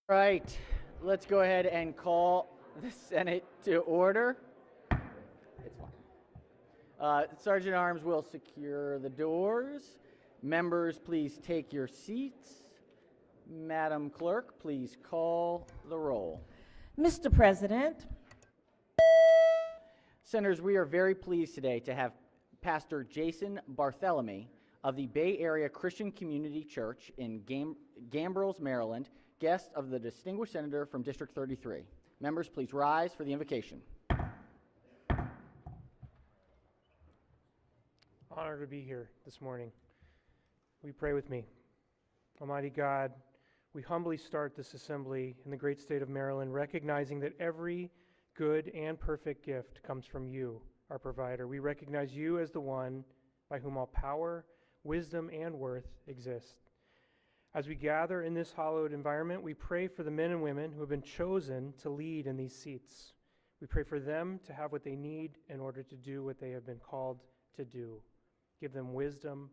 Right, let's go ahead and call the Senate to order. It's fine. Sergeant at Arms will secure the doors. Members, please take your seats. Madam Clerk, please call the roll. Mr. President, Senators, we are very pleased today to have Pastor Jason Barthelemy of the Bay Area Christian Community Church in Gambrills, Maryland, guest of the distinguished senator from District 33. Members, please rise for the invocation. Honored to be here this morning. Will you pray with me? Almighty God, we humbly start this assembly in the great state of Maryland, recognizing that every good and perfect gift comes from you, our provider. We recognize you as the one by whom all power, wisdom, and worth exist. As we gather in this hallowed environment, we pray for the men and women who have been chosen to lead in these seats. We pray for them to have what they need in order to do what they have been called to do. Give them wisdom,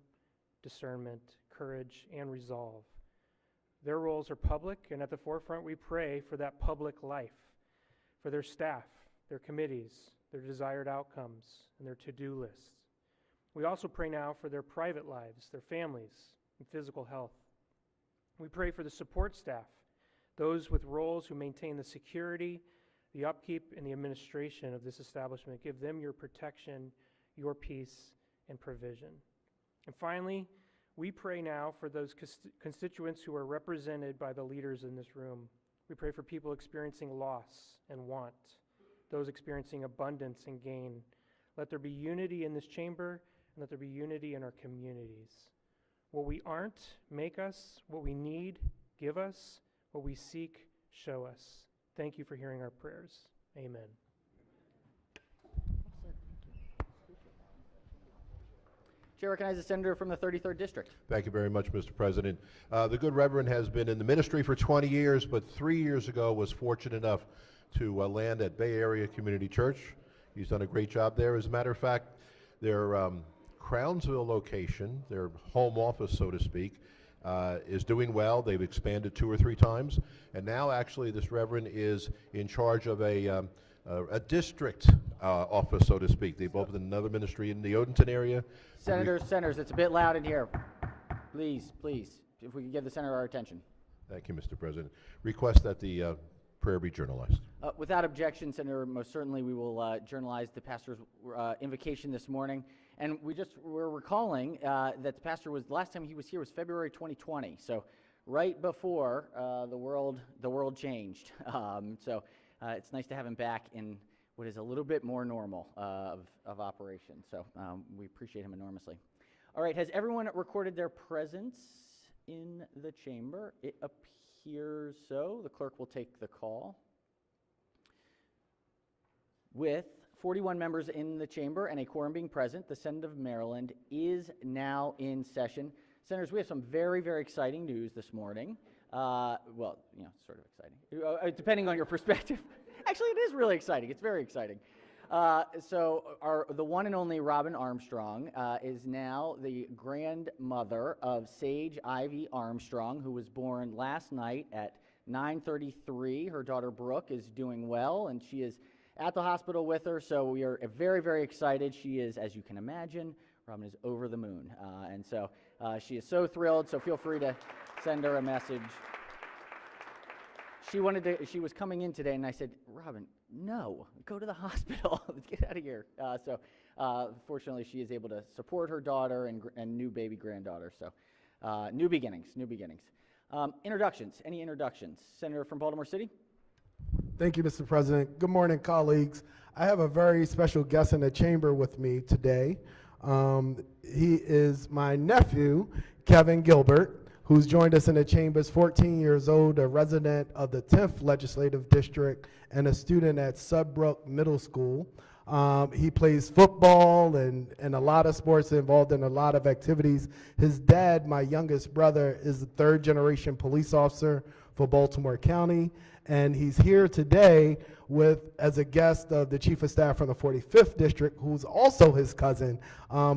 discernment, courage, and resolve. Their roles are public, and at the forefront we pray for that public life, for their staff, their committees, their desired outcomes, and their to-do lists. We also pray now for their private lives, their families, and physical health. We pray for the support staff, those with roles who maintain the security, the upkeep, and the administration of this establishment. Give them your protection, your peace, and provision. And finally, we pray now for those constituents who are represented by the leaders in this room. We pray for people experiencing loss and want, those experiencing abundance and gain. Let there be unity in this chamber, and let there be unity in our communities. What we aren't, make us. What we need, give us. What we seek, show us. Thank you for hearing our prayers. Amen. Chair recognizes the senator from the 33rd District. Thank you very much, Mr. President. The good Reverend has been in the ministry for 20 years, but 3 years ago was fortunate enough to land at Bay Area Community Church. He's done a great job there. As a matter of fact, their Crownsville location, their home office, so to speak, is doing well. They've expanded 2 or 3 times, and now actually this Reverend is in charge of a district office, so to speak. They've opened another ministry in the Odenton area. Senators, it's a bit loud in here. Please, if we could give the senator our attention. Thank you, Mr. President. Request that the prayer be journalized. Without objection, Senator, most certainly we will journalize the pastor's invocation this morning. And we're recalling that the pastor was, the last time he was here was February 2020, so right before the world changed. So it's nice to have him back in what is a little bit more normal of operation. So we appreciate him enormously. All right, has everyone recorded their presence in the chamber? It appears so. The clerk will take the call. With 41 members in the chamber and a quorum being present, the Senate of Maryland is now in session. Senators, we have some very, very exciting news this morning. Well, sort of exciting, depending on your perspective. Actually, it is really exciting. It's very exciting. So the one and only Robin Armstrong is now the grandmother of Sage Ivy Armstrong, who was born last night at 9:33. Her daughter Brooke is doing well, and she is at the hospital with her, so we are very, very excited. She is, as you can imagine, Robin is over the moon, and so she is so thrilled, so feel free to send her a message. She was coming in today, and I said, Robin, no, go to the hospital. Get out of here. So fortunately, she is able to support her daughter and new baby granddaughter, so new beginnings. Introductions, any introductions? Senator from Baltimore City? Thank you, Mr. President. Good morning, colleagues. I have a very special guest in the chamber with me today. He is my nephew, Kevin Gilbert, who's joined us in the chamber. Is 14 years old, a resident of the 10th Legislative District, and a student at Sudbrook Middle School. He plays football and a lot of sports, involved in a lot of activities. His dad, my youngest brother, is a 3rd-generation police officer for Baltimore County, and he's here today as a guest of the Chief of Staff from the 45th District, who's also his cousin.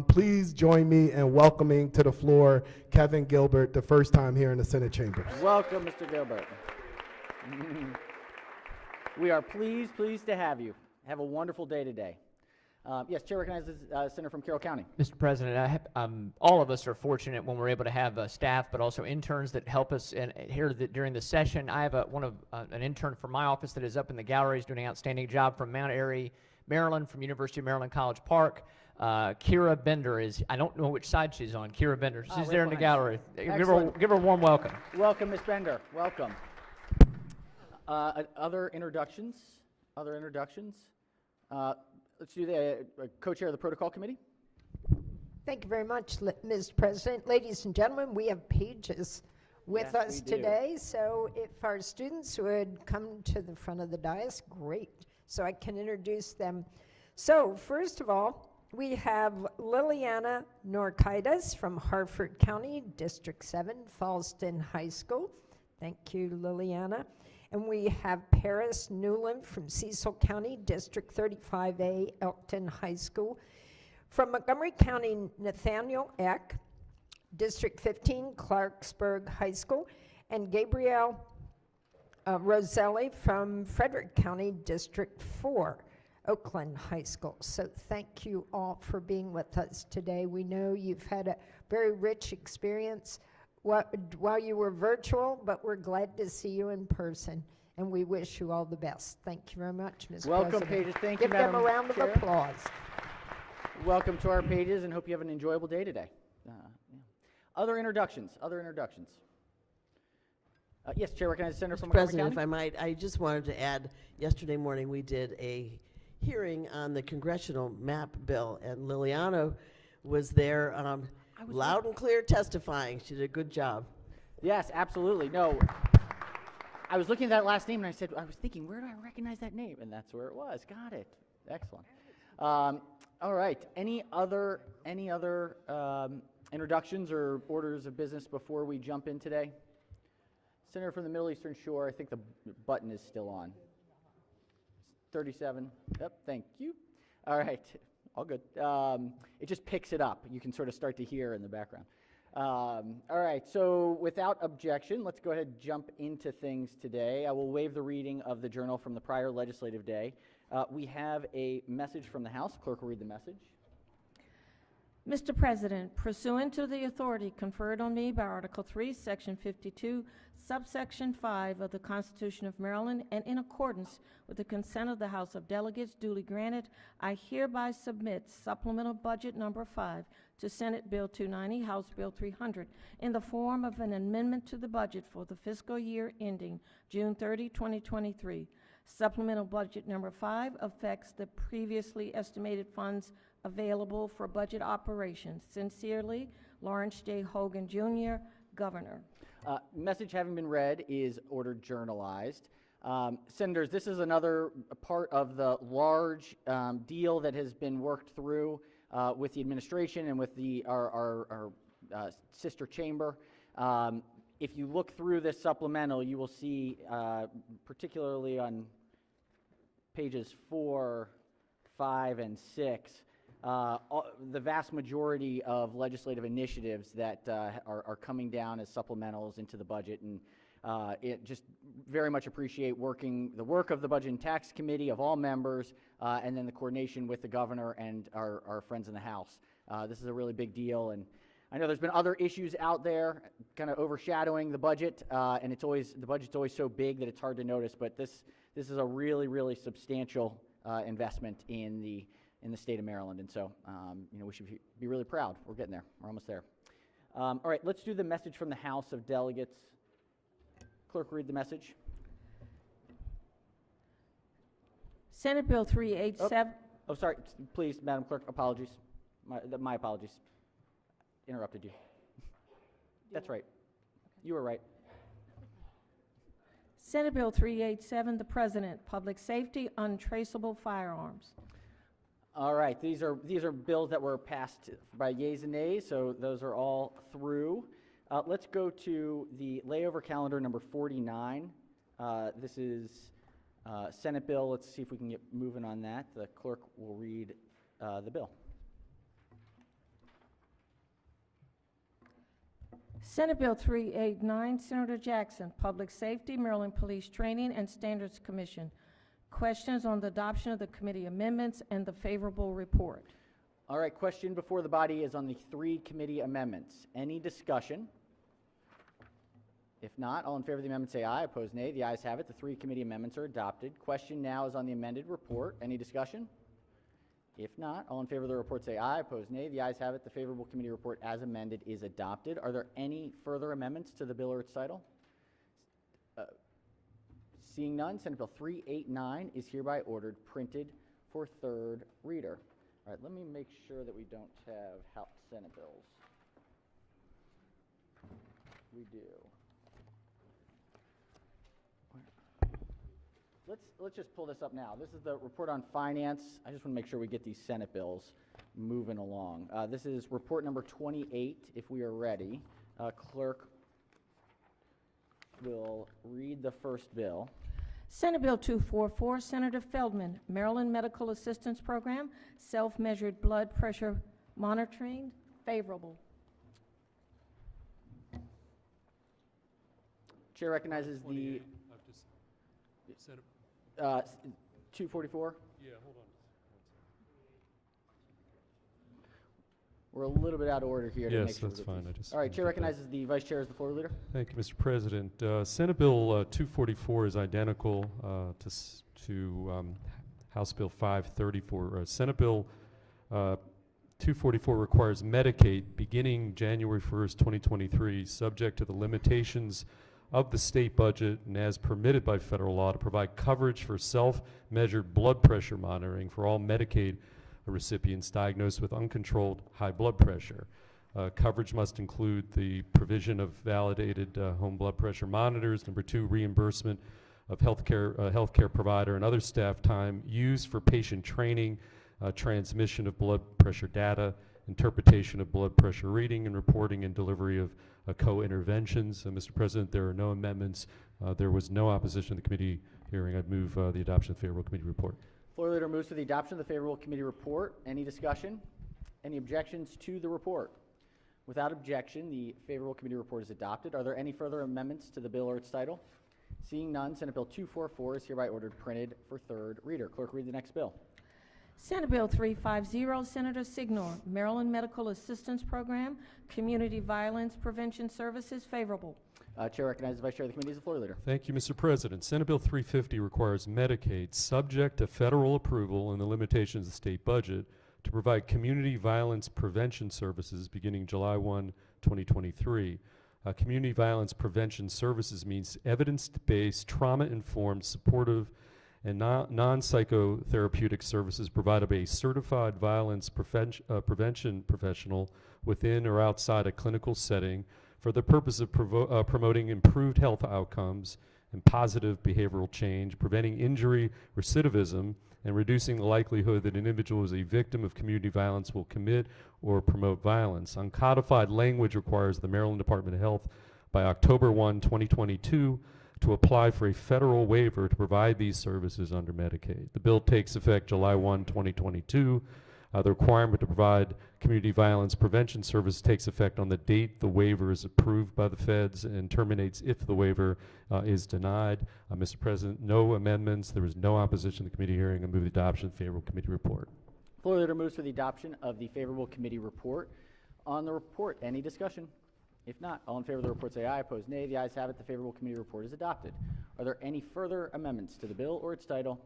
Please join me in welcoming to the floor Kevin Gilbert, the first time here in the Senate chambers. Welcome, Mr. Gilbert. We are pleased to have you. Have a wonderful day today. Yes, Chair recognizes Senator from Carroll County. Mr. President, all of us are fortunate when we're able to have staff, but also interns that help us here during the session. I have an intern from my office that is up in the galleries doing an outstanding job from Mount Airy, Maryland, from University of Maryland College Park. Kira Bender is, I don't know which side she's on. Kira Bender, she's right there in the behind you. gallery. Give her a warm welcome. Welcome, Ms. Bender. Welcome. Other introductions? Let's do the co-chair of the Protocol Committee. Thank you very much, Mr. President. Ladies and gentlemen, we have pages with Yes, us we do. today, so if our students would come to the front of the dais, great, so I can introduce them. So, first of all, we have Liliana Norkaitis from Harford County, District 7, Fallston High School. Thank you, Liliana. And we have Paris Newland from Cecil County, District 35A, Elkton High School. From Montgomery County, Nathaniel Eck, District 15, Clarksburg High School. And Gabrielle Roselli from Frederick County, District 4, Oakland High School. So thank you all for being with us today. We know you've had a very rich experience while you were virtual, but we're glad to see you in person, and we wish you all the best. Thank you very much, Ms. Welcome, President. Pages. Thank you, Give them Madam a round Chair. of applause. Welcome to our Pages, and hope you have an enjoyable day today. Yeah. Other introductions? Yes, Chair recognizes Senator from Mr. Montgomery President, if County. I might, I just wanted to add, yesterday morning we did a hearing on the congressional map bill, and Liliana was there loud and clear testifying. She did a good job. Yes, absolutely. No, I was looking at that last name, and I was thinking, where do I recognize that name? And that's where it was. Got it. Excellent. All right. Any other introductions or orders of business before we jump in today? Senator from the Middle Eastern Shore, I think the button is still on. 37. Yep, thank you. All right, all good. It just picks it up. You can sort of start to hear in the background. All right, so without objection, let's go ahead and jump into things today. I will waive the reading of the journal from the prior legislative day. We have a message from the House. Clerk will read the message. Mr. President, pursuant to the authority conferred on me by Article 3, Section 52, Subsection 5 of the Constitution of Maryland, and in accordance with the consent of the House of Delegates duly granted, I hereby submit Supplemental Budget Number 5 to Senate Bill 290, House Bill 300, in the form of an amendment to the budget for the fiscal year ending June 30, 2023. Supplemental Budget Number 5 affects the previously estimated funds available for budget operations. Sincerely, Lawrence J. Hogan, Jr., Governor. Message having been read is ordered journalized. Senators, this is another part of the large deal that has been worked through with the administration and with our sister chamber. If you look through this supplemental, you will see, particularly on pages 4, 5, and 6, the vast majority of legislative initiatives that are coming down as supplementals into the budget, and it just very much appreciate the work of the Budget and Tax Committee of all members, and then the coordination with the governor and our friends in the House. This is a really big deal, and I know there's been other issues out there kind of overshadowing the budget, and the budget's always so big that it's hard to notice, but this is a really, really substantial investment in the state of Maryland, and so we should be really proud. We're getting there. We're almost there. All right, let's do the message from the House of Delegates. Clerk, read the message. Senate Bill 387. Oh, sorry. Please, Madam Clerk, apologies. My apologies. Interrupted you. That's right. You were right. Senate Bill 387, the President, Public Safety, Untraceable Firearms. All right, these are bills that were passed by yeas and nays, so those are all through. Let's go to the layover calendar number 49. This is Senate bill. Let's see if we can get moving on that. The clerk will read the bill. Senate Bill 389, Senator Jackson, Public Safety, Maryland Police Training and Standards Commission. Questions on the adoption of the committee amendments and the favorable report. All right, question before the body is on the 3 committee amendments. Any discussion? If not, all in favor of the amendment say aye. Opposed, nay. The ayes have it. The 3 committee amendments are adopted. Question now is on the amended report. Any discussion? If not, all in favor of the report say aye. Opposed, nay. The ayes have it. The favorable committee report as amended is adopted. Are there any further amendments to the bill or its title? Seeing none, Senate Bill 389 is hereby ordered printed for third reader. All right, let me make sure that we don't have Senate bills. We do. Let's just pull this up now. This is the report on finance. I just want to make sure we get these Senate bills moving along. This is report number 28, if we are ready. Clerk will read the first bill. Senate Bill 244, Senator Feldman, Maryland Medical Assistance Program, self-measured blood pressure monitoring, favorable. Chair recognizes the 244. Yeah, hold on. We're a little bit out of order here. To make Yes, sure we that's get fine. these. I just All right, wanted Chair to- recognizes the Vice Chair as the floor leader. Thank you, Mr. President. Senate Bill 244 is identical to House Bill 534. Senate Bill 244 requires Medicaid beginning January 1st, 2023, subject to the limitations of the state budget and as permitted by federal law, to provide coverage for self-measured blood pressure monitoring for all Medicaid recipients diagnosed with uncontrolled high blood pressure. Coverage must include the provision of validated home blood pressure monitors. Number 2, reimbursement of healthcare provider and other staff time used for patient training, transmission of blood pressure data, interpretation of blood pressure reading, and reporting and delivery of co-interventions. Mr. President, there are no amendments. There was no opposition to the committee hearing. I'd move the adoption of the favorable committee report. Floor leader moves to the adoption of the favorable committee report. Any discussion? Any objections to the report? Without objection, the favorable committee report is adopted. Are there any further amendments to the bill or its title? Seeing none, Senate Bill 244 is hereby ordered printed for third reader. Clerk, read the next bill. Senate Bill 350, Senator Signor, Maryland Medical Assistance Program, Community Violence Prevention Services, favorable. Chair recognizes the Vice Chair of the committee as the floor leader. Thank you, Mr. President. Senate Bill 350 requires Medicaid, subject to federal approval and the limitations of the state budget, to provide community violence prevention services beginning July 1, 2023. Community violence prevention services means evidence-based, trauma-informed, supportive, and non-psychotherapeutic services provided by a certified violence prevention professional within or outside a clinical setting for the purpose of promoting improved health outcomes and positive behavioral change, preventing injury, recidivism, and reducing the likelihood that an individual who is a victim of community violence will commit or promote violence. Uncodified language requires the Maryland Department of Health by October 1, 2022 to apply for a federal waiver to provide these services under Medicaid. The bill takes effect July 1, 2022. The requirement to provide community violence prevention service takes effect on the date the waiver is approved by the feds and terminates if the waiver is denied. Mr. President, no amendments. There was no opposition to the committee hearing. I move the adoption of the favorable committee report. Floor leader moves for the adoption of the favorable committee report. On the report, any discussion? If not, all in favor of the report say aye. Opposed, nay. The ayes have it. The favorable committee report is adopted. Are there any further amendments to the bill or its title?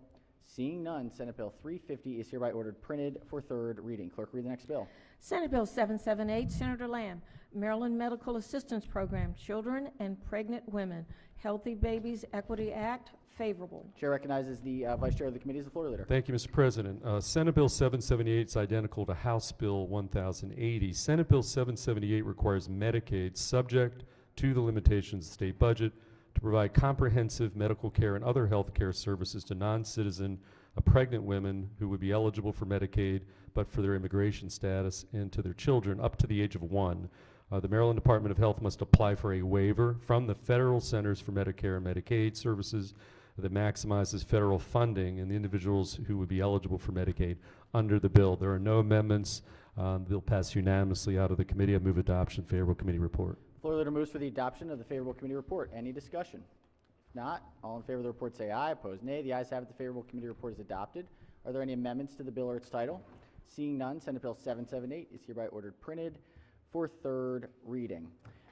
Seeing none, Senate Bill 350 is hereby ordered printed for third reading. Clerk, read the next bill. Senate Bill 778, Senator Lamb, Maryland Medical Assistance Program, Children and Pregnant Women, Healthy Babies Equity Act, favorable. Chair recognizes the Vice Chair of the committee as the floor leader. Thank you, Mr. President. Senate Bill 778 is identical to House Bill 1080. Senate Bill 778 requires Medicaid, subject to the limitations of the state budget, to provide comprehensive medical care and other health care services to non-citizen pregnant women who would be eligible for Medicaid but for their immigration status, and to their children up to the age of 1. The Maryland Department of Health must apply for a waiver from the Federal Centers for Medicare and Medicaid Services that maximizes federal funding and the individuals who would be eligible for Medicaid under the bill. There are no amendments. The bill passed unanimously out of the committee. I move adoption. Favorable committee report. Floor leader moves for the adoption of the favorable committee report. Any discussion? If not, all in favor of the report say aye. Opposed, nay. The ayes have it. The favorable committee report is adopted. Are there any amendments to the bill or its title? Seeing none, Senate Bill 778 is hereby ordered printed for third reading.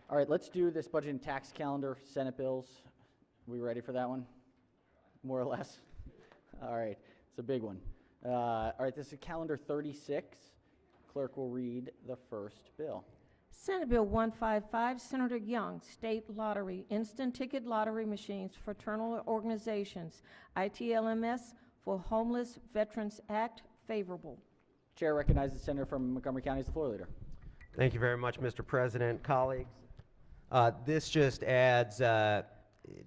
All right, let's do this budget and tax calendar, Senate bills. We ready for that one? More or less? All right, it's a big one. All right, this is calendar 36. Clerk will read the first bill. Senate Bill 155, Senator Young, State Lottery, Instant Ticket Lottery Machines, Fraternal Organizations, ITLMS for Homeless Veterans Act, favorable. Chair recognizes the senator from Montgomery County as the floor leader. Thank you very much, Mr. President, colleagues. This just adds,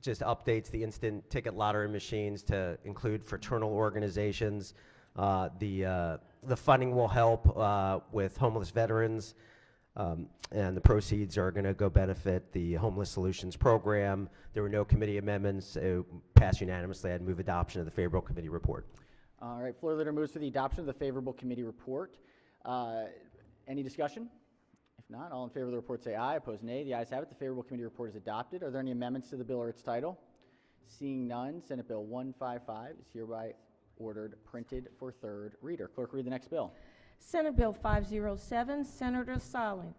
just updates the instant ticket lottery machines to include fraternal organizations. The funding will help with homeless veterans, and the proceeds are going to go benefit the Homeless Solutions Program. There were no committee amendments. It passed unanimously. I'd move adoption of the favorable committee report. All right, floor leader moves for the adoption of the favorable committee report. Any discussion? If not, all in favor of the report say aye. Opposed, nay. The ayes have it. The favorable committee report is adopted. Are there any amendments to the bill or its title? Seeing none, Senate Bill 155 is hereby ordered printed for third reader. Clerk, read the next bill. Senate Bill 507, Senator Solling,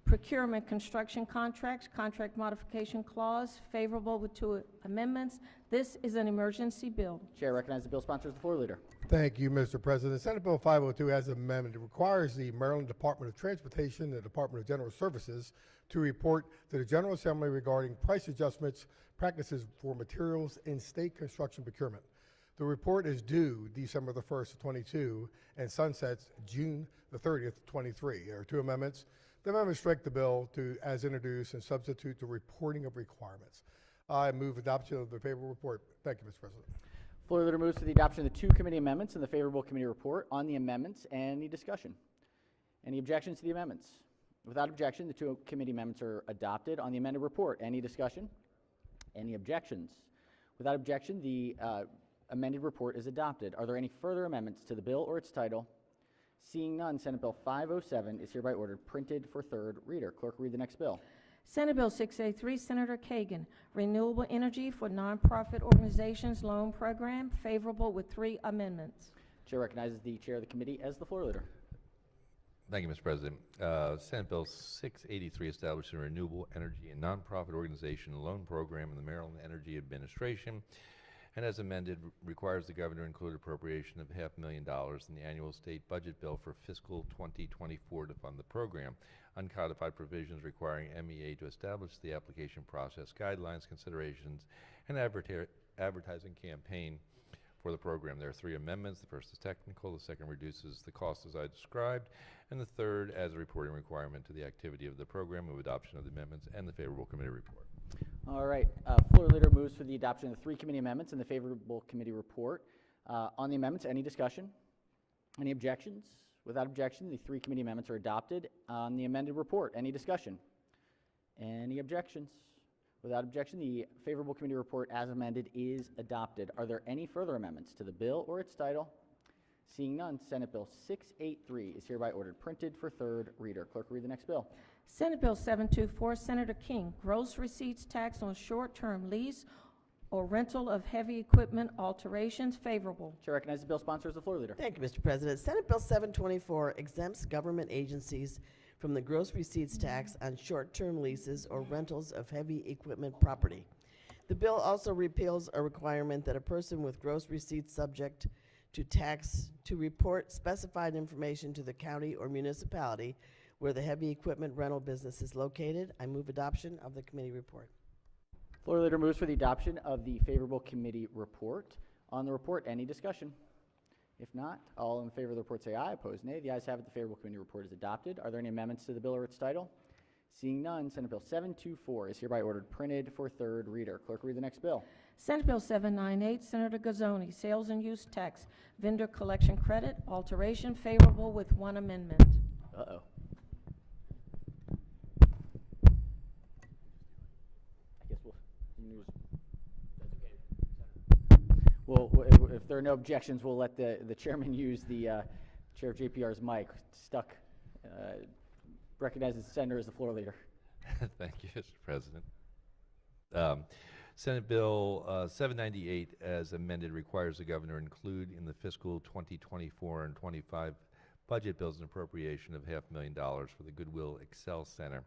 Procurement Construction Contracts, Contract Modification Clause, favorable with 2 amendments. This is an emergency bill. Chair recognizes the bill sponsor as the floor leader. Thank you, Mr. President. Senate Bill 502 has an amendment. It requires the Maryland Department of Transportation and the Department of General Services to report to the General Assembly regarding price adjustments practices for materials in state construction procurement. The report is due December the 1st of 22 and sunsets June the 30th of 23. There are 2 amendments. The amendments strike the bill as introduced and substitute the reporting of requirements. I move adoption of the favorable report. Thank you, Mr. President. Floor leader moves to the adoption of the 2 committee amendments and the favorable committee report. On the amendments, any discussion? Any objections to the amendments? Without objection, the 2 committee amendments are adopted. On the amended report, any discussion? Any objections? Without objection, the amended report is adopted. Are there any further amendments to the bill or its title? Seeing none, Senate Bill 507 is hereby ordered printed for third reader. Clerk, read the next bill. Senate Bill 683, Senator Kagan, Renewable Energy for Nonprofit Organizations Loan Program, favorable with 3 amendments. Chair recognizes the chair of the committee as the floor leader. Thank you, Mr. President. Senate Bill 683 establishes a renewable energy and nonprofit organization loan program in the Maryland Energy Administration, and as amended, requires the governor to include appropriation of $500,000 in the annual state budget bill for fiscal 2024 to fund the program. Uncodified provisions requiring MEA to establish the application process, guidelines, considerations, and advertising campaign for the program. There are 3 amendments. The first is technical, the second reduces the cost as I described, and the third adds a reporting requirement to the activity of the program. Of adoption of the amendments and the favorable committee report. All right, floor leader moves for the adoption of the 3 committee amendments and the favorable committee report. On the amendments, any discussion? Any objections? Without objection, the 3 committee amendments are adopted. On the amended report, any discussion? Any objections? Without objection, the favorable committee report as amended is adopted. Are there any further amendments to the bill or its title? Seeing none, Senate Bill 683 is hereby ordered printed for third reader. Clerk, read the next bill. Senate Bill 724, Senator King, Gross Receipts Tax on Short-Term Lease or Rental of Heavy Equipment Alterations, favorable. Chair recognizes the bill sponsor as the floor leader. Thank you, Mr. President. Senate Bill 724 exempts government agencies from the gross receipts tax on short-term leases or rentals of heavy equipment property. The bill also repeals a requirement that a person with gross receipts subject to tax to report specified information to the county or municipality where the heavy equipment rental business is located. I move adoption of the committee report. Floor leader moves for the adoption of the favorable committee report. On the report, any discussion? If not, all in favor of the report say aye. Opposed, nay. The ayes have it. The favorable committee report is adopted. Are there any amendments to the bill or its title? Seeing none, Senate Bill 724 is hereby ordered printed for third reader. Clerk, read the next bill. Senate Bill 798, Senator Gazzoni, Sales and Use Tax, Vendor Collection Credit, Alteration, favorable with 1 amendment. Uh-oh. I guess we'll use. Well, if there are no objections, we'll let the chairman use the chair of JPR's mic. Stuck. Recognizes the senator as the floor leader. Thank you, Mr. President. Senate Bill 798, as amended, requires the governor include in the fiscal 2024 and 25 budget bills an appropriation of $500,000 for the Goodwill Excel Center.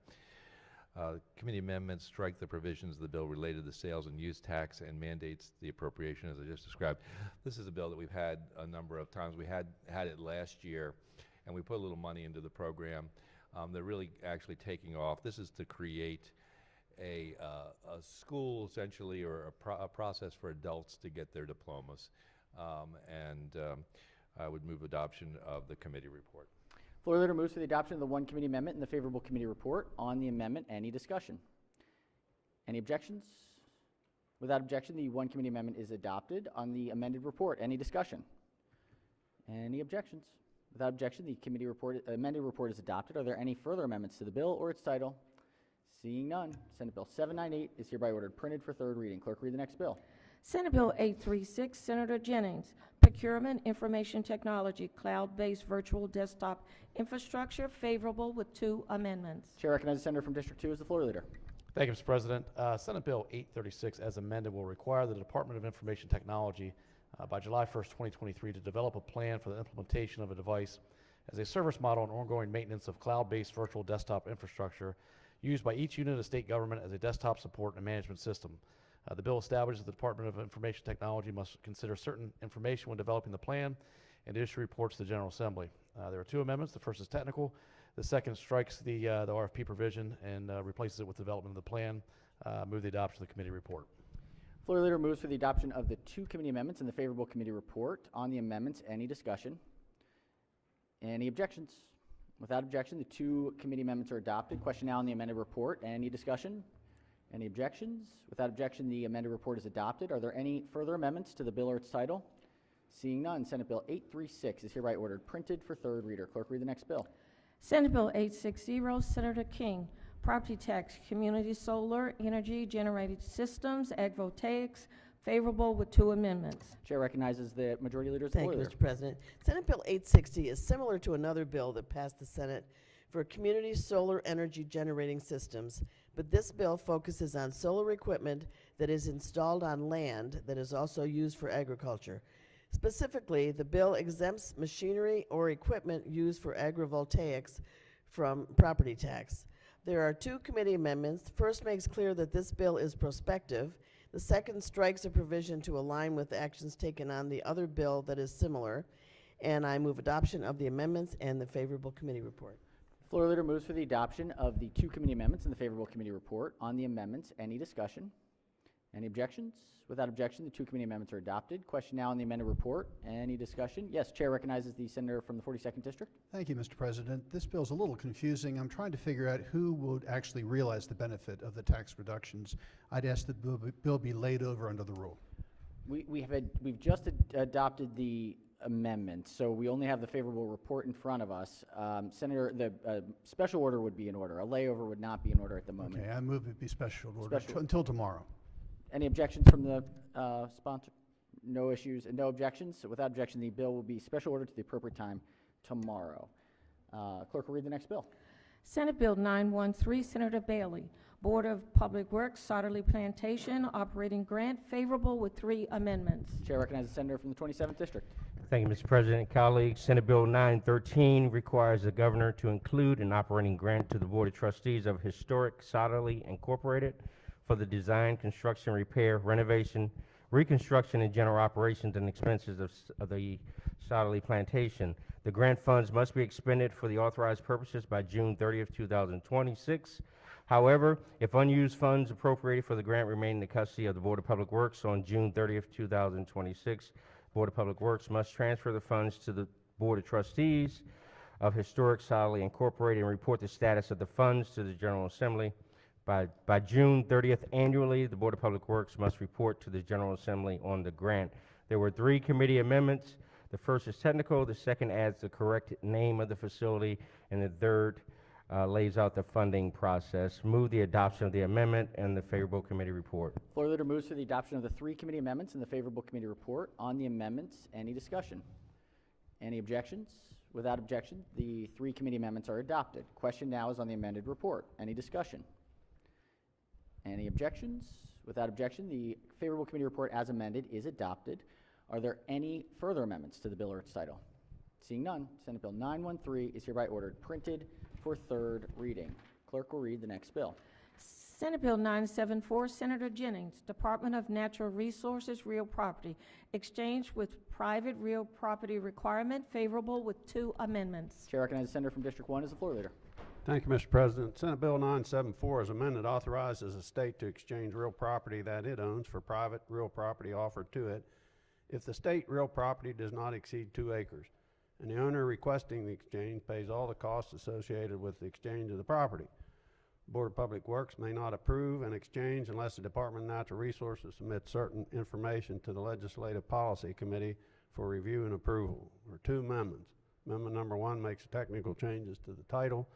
Committee amendments strike the provisions of the bill related to the sales and use tax and mandates the appropriation as I just described. This is a bill that we've had a number of times. We had it last year, and we put a little money into the program. They're really actually taking off. This is to create a school, essentially, or a process for adults to get their diplomas. I would move adoption of the committee report. Floor leader moves for the adoption of the one committee amendment and the favorable committee report. On the amendment, any discussion? Any objections? Without objection, the one committee amendment is adopted. On the amended report, any discussion? Any objections? Without objection, the committee report, amended report is adopted. Are there any further amendments to the bill or its title? Seeing none, Senate Bill 798 is hereby ordered printed for third reading. Clerk, read the next bill. Senate Bill 836, Senator Jennings, Procurement Information Technology, Cloud-Based Virtual Desktop Infrastructure, favorable with 2 amendments. Chair recognizes the senator from District 2 as the floor leader. Thank you, Mr. President. Senate Bill 836, as amended, will require the Department of Information Technology by July 1st, 2023, to develop a plan for the implementation of a device as a service model and ongoing maintenance of cloud-based virtual desktop infrastructure used by each unit of state government as a desktop support and management system. The bill establishes the Department of Information Technology must consider certain information when developing the plan and issue reports to the General Assembly. There are 2 amendments. The first is technical. The second strikes the RFP provision and replaces it with development of the plan. Move the adoption of the committee report. Floor leader moves for the adoption of the 2 committee amendments and the favorable committee report. On the amendments, any discussion? Any objections? Without objection, the 2 committee amendments are adopted. Question now on the amended report. Any discussion? Any objections? Without objection, the amended report is adopted. Are there any further amendments to the bill or its title? Seeing none, Senate Bill 836 is hereby ordered printed for third reader. Clerk, read the next bill. Senate Bill 860, Senator King, Property Tax, Community Solar Energy Generated Systems, Agrivoltaics, favorable with 2 amendments. Chair recognizes the majority leader as the Thank floor you, leader. Mr. President. Senate Bill 860 is similar to another bill that passed the Senate for community solar energy generating systems, but this bill focuses on solar equipment that is installed on land that is also used for agriculture. Specifically, the bill exempts machinery or equipment used for agrivoltaics from property tax. There are 2 committee amendments. The first makes clear that this bill is prospective. The second strikes a provision to align with actions taken on the other bill that is similar. And I move adoption of the amendments and the favorable committee report. Floor leader moves for the adoption of the 2 committee amendments and the favorable committee report. On the amendments, any discussion? Any objections? Without objection, the 2 committee amendments are adopted. Question now on the amended report. Any discussion? Yes, Chair recognizes the senator from the 42nd District. Thank you, Mr. President. This bill is a little confusing. I'm trying to figure out who would actually realize the benefit of the tax reductions. I'd ask that the bill be laid over under the rule. We've just adopted the amendment, so we only have the favorable report in front of us. Senator, the special order would be in order. A layover would not be in order at the moment. Okay, I move it be special order until tomorrow. Any objections from the sponsor? No issues and no objections. So without objection, the bill will be special order to the appropriate time tomorrow. Clerk will read the next bill. Senate Bill 913, Senator Bailey, Board of Public Works, Sotterly Plantation, Operating Grant, favorable with 3 amendments. Chair recognizes the senator from the 27th District. Thank you, Mr. President. Colleagues, Senate Bill 913 requires the governor to include an operating grant to the Board of Trustees of Historic Sotterly Incorporated for the design, construction, repair, renovation, reconstruction, and general operations and expenses of the Sotterly Plantation. The grant funds must be expended for the authorized purposes by June 30th, 2026. However, if unused funds appropriated for the grant remain in the custody of the Board of Public Works on June 30th, 2026, Board of Public Works must transfer the funds to the Board of Trustees of Historic Sotterly Incorporated and report the status of the funds to the General Assembly. By June 30th annually, the Board of Public Works must report to the General Assembly on the grant. There were 3 committee amendments. The first is technical, the second adds the correct name of the facility, and the third lays out the funding process. Move the adoption of the amendment and the favorable committee report. Floor leader moves for the adoption of the 3 committee amendments and the favorable committee report. On the amendments, any discussion? Any objections? Without objection, the 3 committee amendments are adopted. Question now is on the amended report. Any discussion? Any objections? Without objection, the favorable committee report as amended is adopted. Are there any further amendments to the bill or its title? Seeing none, Senate Bill 913 is hereby ordered printed for third reading. Clerk will read the next bill. Senate Bill 974, Senator Jennings, Department of Natural Resources, Real Property, exchange with private real property requirement, favorable with 2 amendments. Chair recognizes the senator from District 1 as the floor leader. Thank you, Mr. President. Senate Bill 974 as amended authorizes a state to exchange real property that it owns for private real property offered to it if the state real property does not exceed 2 acres, and the owner requesting the exchange pays all the costs associated with the exchange of the property. Board of Public Works may not approve an exchange unless the Department of Natural Resources submits certain information to the Legislative Policy Committee for review and approval. There are 2 amendments. Amendment number 1 makes technical changes to the title.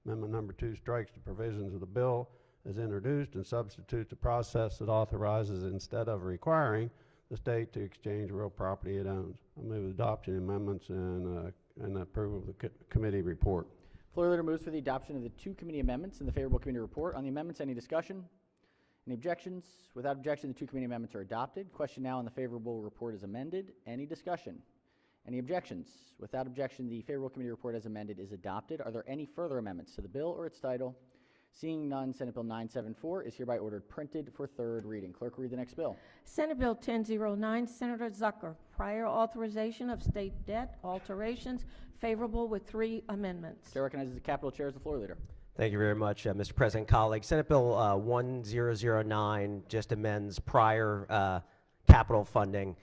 Amendment number 2 strikes the provisions of the bill as introduced and substitutes a process that authorizes, instead of requiring, the state to exchange real property it owns. I move adoption of amendments and approval of the committee report. Floor leader moves for the adoption of the 2 committee amendments in the favorable committee report. On the amendments, any discussion? Any objections? Without objection, the 2 committee amendments are adopted. Question now on the favorable report is amended. Any discussion? Any objections? Without objection, the favorable committee report as amended is adopted. Are there any further amendments to the bill or its title? Seeing none, Senate Bill 974 is hereby ordered printed for third reading. Clerk will read the next bill. Senate Bill 1009, Senator Zucker, prior authorization of state debt alterations, favorable with 3 amendments. Chair recognizes the Capitol Chair as the floor leader. Thank you very much, Mr. President, colleagues. Senate Bill 1009 just amends prior capital funding.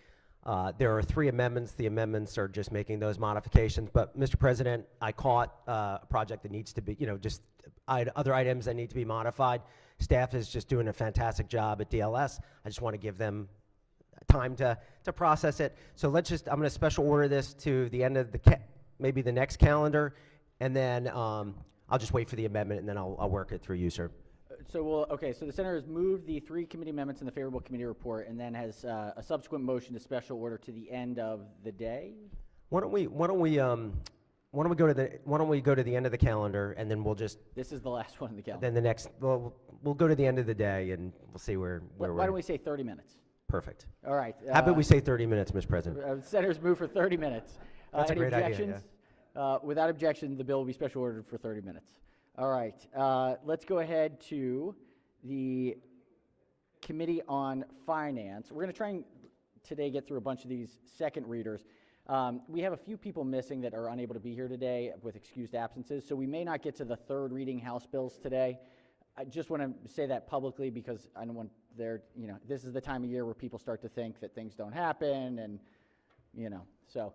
There are 3 amendments. The amendments are just making those modifications. But, Mr. President, I caught a project that needs to be, just other items that need to be modified. Staff is just doing a fantastic job at DLS. I just want to give them time to process it. So I'm going to special order this to the end of maybe the next calendar, and then I'll just wait for the amendment, and then I'll work it through you, sir. So the senator has moved the 3 committee amendments in the favorable committee report, and then has a subsequent motion to special order to the end of the day. Why don't we go to the end of the calendar, and then we'll just. This is the last one on the calendar. Then the next, we'll go to the end of the day, and we'll see where we're. Why don't we say 30 minutes? Perfect. All right. How about we say 30 minutes, Mr. President? Senators move for 30 minutes. That's a any great idea, objections? Without objection, the bill will be special ordered for 30 minutes. All right. Let's go ahead to the Committee on Finance. We're going to try and today get through a bunch of these second readers. We have a few people missing that are unable to be here today with excused absences, so we may not get to the third reading House bills today. I just want to say that publicly because I don't want this is the time of year where people start to think that things don't happen, and so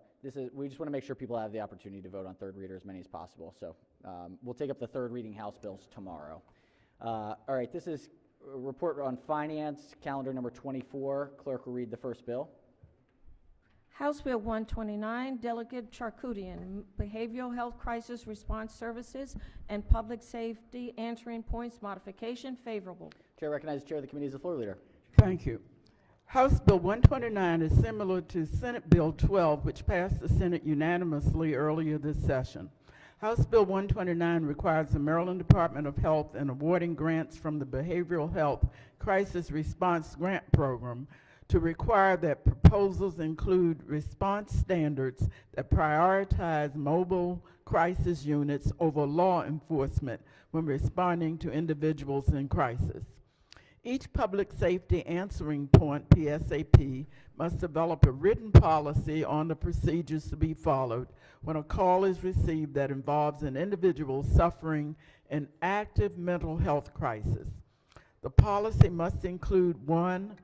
we just want to make sure people have the opportunity to vote on third reader as many as possible. So we'll take up the third reading House bills tomorrow. All right, this is a report on finance, calendar number 24. Clerk will read the first bill. House Bill 129, Delegate Charkoudian, Behavioral Health Crisis Response Services and Public Safety Answering Points Modification, favorable. Chair recognizes the chair of the committee as the floor leader. Thank you. House Bill 129 is similar to Senate Bill 12, which passed the Senate unanimously earlier this session. House Bill 129 requires the Maryland Department of Health in awarding grants from the Behavioral Health Crisis Response Grant Program to require that proposals include response standards that prioritize mobile crisis units over law enforcement when responding to individuals in crisis. Each public safety answering point, PSAP, must develop a written policy on the procedures to be followed when a call is received that involves an individual suffering an active mental health crisis. The policy must include 1,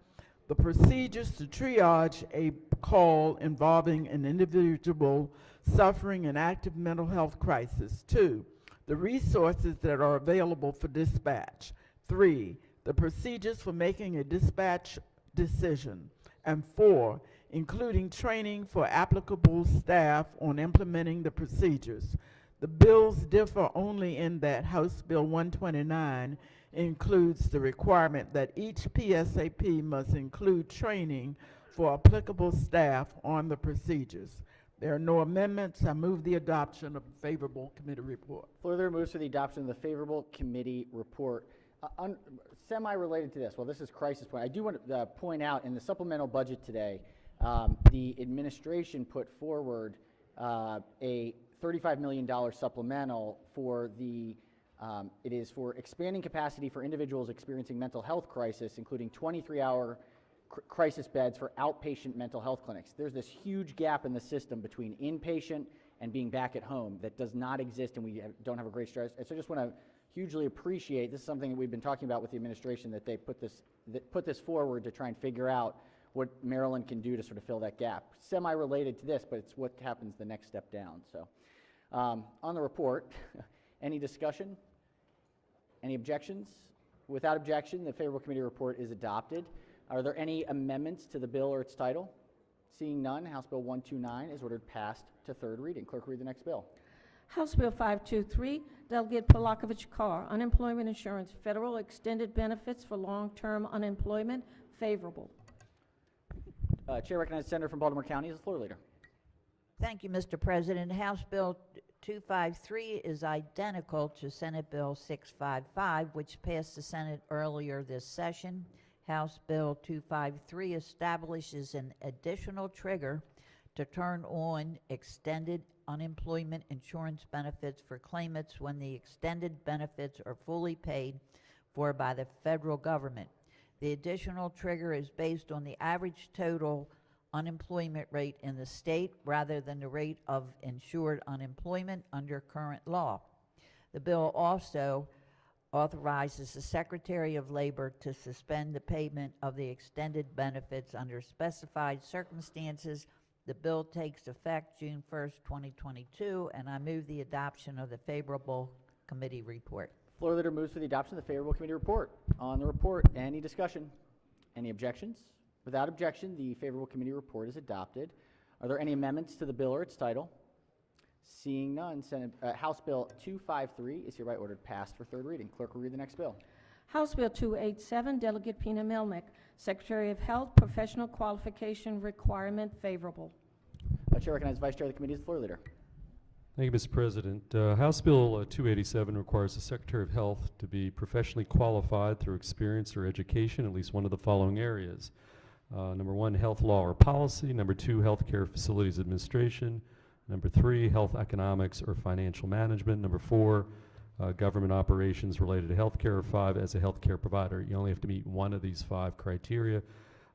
the procedures to triage a call involving an individual suffering an active mental health crisis. 2, the resources that are available for dispatch. 3, the procedures for making a dispatch decision. And 4, including training for applicable staff on implementing the procedures. The bills differ only in that House Bill 129 includes the requirement that each PSAP must include training for applicable staff on the procedures. There are no amendments. I move the adoption of the favorable committee report. Floor leader moves for the adoption of the favorable committee report. Semi-related to this, well, this is crisis point. I do want to point out in the supplemental budget today, the administration put forward a $35 million supplemental for the, it is for expanding capacity for individuals experiencing mental health crisis, including 23-hour crisis beds for outpatient mental health clinics. There's this huge gap in the system between inpatient and being back at home that does not exist, and we don't have a great strategy. So I just want to hugely appreciate, this is something that we've been talking about with the administration, that they put this forward to try and figure out what Maryland can do to sort of fill that gap. Semi-related to this, but it's what happens the next step down. So on the report, any discussion? Any objections? Without objection, the favorable committee report is adopted. Are there any amendments to the bill or its title? Seeing none, House Bill 129 is ordered passed to third reading. Clerk, read the next bill. House Bill 523, Delegate Polakovich Carr, Unemployment Insurance, Federal Extended Benefits for Long-Term Unemployment, favorable. Chair recognizes the Senator from Baltimore County as the floor leader. Thank you, Mr. President. House Bill 253 is identical to Senate Bill 655, which passed the Senate earlier this session. House Bill 253 establishes an additional trigger to turn on extended unemployment insurance benefits for claimants when the extended benefits are fully paid for by the federal government. The additional trigger is based on the average total unemployment rate in the state rather than the rate of insured unemployment under current law. The bill also authorizes the Secretary of Labor to suspend the payment of the extended benefits under specified circumstances. The bill takes effect June 1st, 2022, and I move the adoption of the favorable committee report. Floor leader moves for the adoption of the favorable committee report. On the report, any discussion? Any objections? Without objection, the favorable committee report is adopted. Are there any amendments to the bill or its title? Seeing none, House Bill 253 is hereby ordered passed for third reading. Clerk will read the next bill. House Bill 287, Delegate Pina Milnick, Secretary of Health, Professional Qualification Requirement, favorable. Chair recognizes Vice Chair of the committee as the floor leader. Thank you, Mr. President. House Bill 287 requires the Secretary of Health to be professionally qualified through experience or education in at least one of the following areas. Number one, health law or policy. Number two, healthcare facilities administration. Number three, health economics or financial management. Number four, government operations related to healthcare. Or five, as a healthcare provider. You only have to meet one of these five criteria.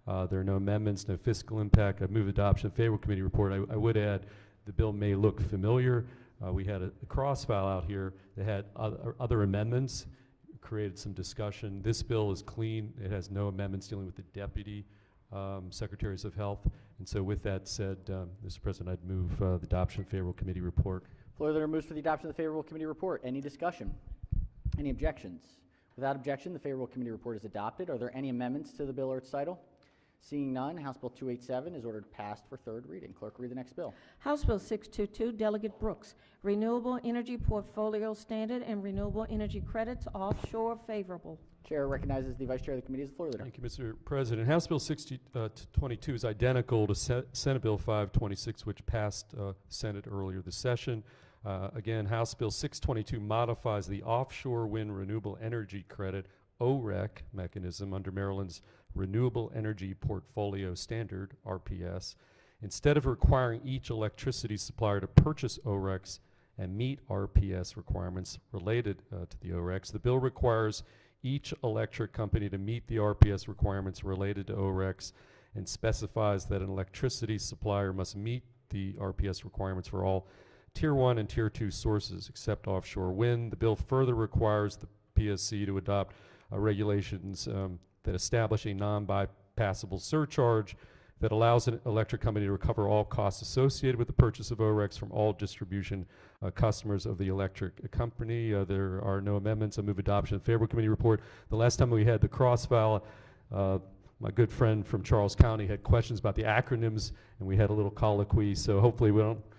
There are no amendments, no fiscal impact. I move adoption of favorable committee report. I would add, the bill may look familiar. We had a cross file out here that had other amendments, created some discussion. This bill is clean. It has no amendments dealing with the deputy secretaries of health. And so with that said, Mr. President, I'd move the adoption of favorable committee report. Floor leader moves for the adoption of the favorable committee report. Any discussion? Any objections? Without objection, the favorable committee report is adopted. Are there any amendments to the bill or its title? Seeing none, House Bill 287 is ordered passed for third reading. Clerk, read the next bill. House Bill 622, Delegate Brooks, Renewable Energy Portfolio Standard and Renewable Energy Credits, offshore, favorable. Chair recognizes the Vice Chair of the committee as the floor leader. Thank you, Mr. President. House Bill 622 is identical to Senate Bill 526, which passed Senate earlier this session. Again, House Bill 622 modifies the offshore wind renewable energy credit OREC mechanism under Maryland's Renewable Energy Portfolio Standard, RPS. Instead of requiring each electricity supplier to purchase ORECs and meet RPS requirements related to the ORECs, the bill requires each electric company to meet the RPS requirements related to ORECs and specifies that an electricity supplier must meet the RPS requirements for all Tier 1 and Tier 2 sources except offshore wind. The bill further requires the PSC to adopt regulations that establish a non-bypassable surcharge that allows an electric company to recover all costs associated with the purchase of ORECs from all distribution customers of the electric company. There are no amendments. I move adoption of the favorable committee report. The last time we had the cross-file, my good friend from Charles County had questions about the acronyms, and we had a little colloquy, so hopefully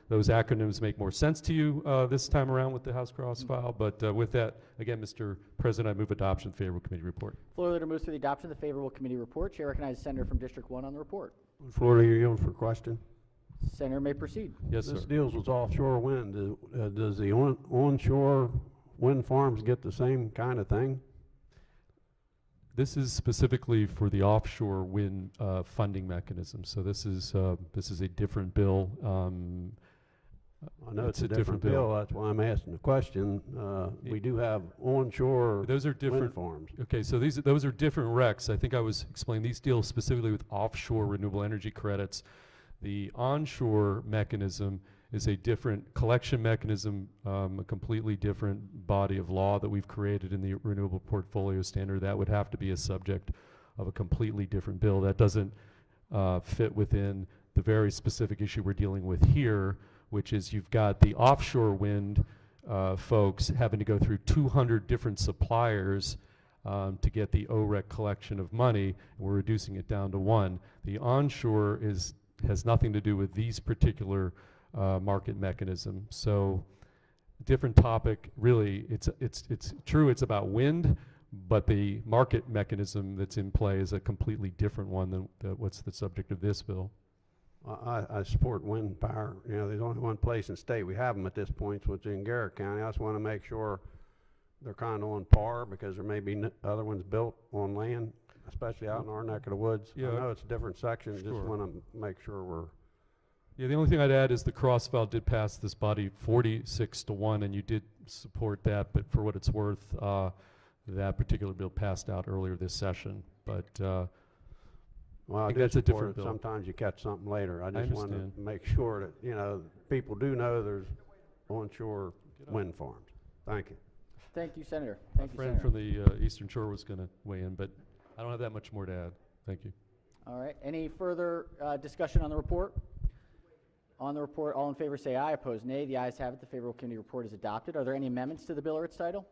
those acronyms make more sense to you this time around with the House cross-file. But with that, again, Mr. President, I move adoption of the favorable committee report. Floor leader moves for the adoption of the favorable committee report. Chair recognizes Senator from District 1 on the report. Floor leader, yield for question. Senator may proceed. Yes, This sir. deals with offshore wind. Does the onshore wind farms get the same kind of thing? This is specifically for the offshore wind funding mechanism. So this is a different bill. I know it's a different bill. That's why I'm asking the question. We do have onshore Those are different wind farms. Okay, so those are different recs. I think I was explaining these deal specifically with offshore renewable energy credits. The onshore mechanism is a different collection mechanism, a completely different body of law that we've created in the Renewable Portfolio Standard. That would have to be a subject of a completely different bill. That doesn't fit within the very specific issue we're dealing with here, which is you've got the offshore wind folks having to go through 200 different suppliers to get the OREC collection of money, and we're reducing it down to one. The onshore has nothing to do with these particular market mechanism. So different topic, really. It's true it's about wind, but the market mechanism that's in play is a completely different one than what's the subject of this bill. I support wind power. You know, there's only one place in state we have them at this point, which is in Garrett County. I just want to make sure they're kind of on par, because there may be other ones built on land, especially out in our neck of the woods. Yeah. I know it's a different section. Sure. Just want to make sure we're. Yeah, the only thing I'd add is the cross-file did pass this body 46-1, and you did support that, but for what it's worth, that particular bill passed out earlier this session. But Well, I think do that's a support different it. bill. Sometimes you catch something later. I just want understand. to make sure that, you know, people do know there's onshore wind farms. Thank you. Thank you, Senator. My Thank you, friend Senator. from the Eastern Shore was going to weigh in, but I don't have that much more to add. Thank you. All right. Any further discussion on the report? On the report, all in favor say aye. Opposed, nay. The ayes have it. The favorable committee report is adopted. Are there any amendments to the bill or its title?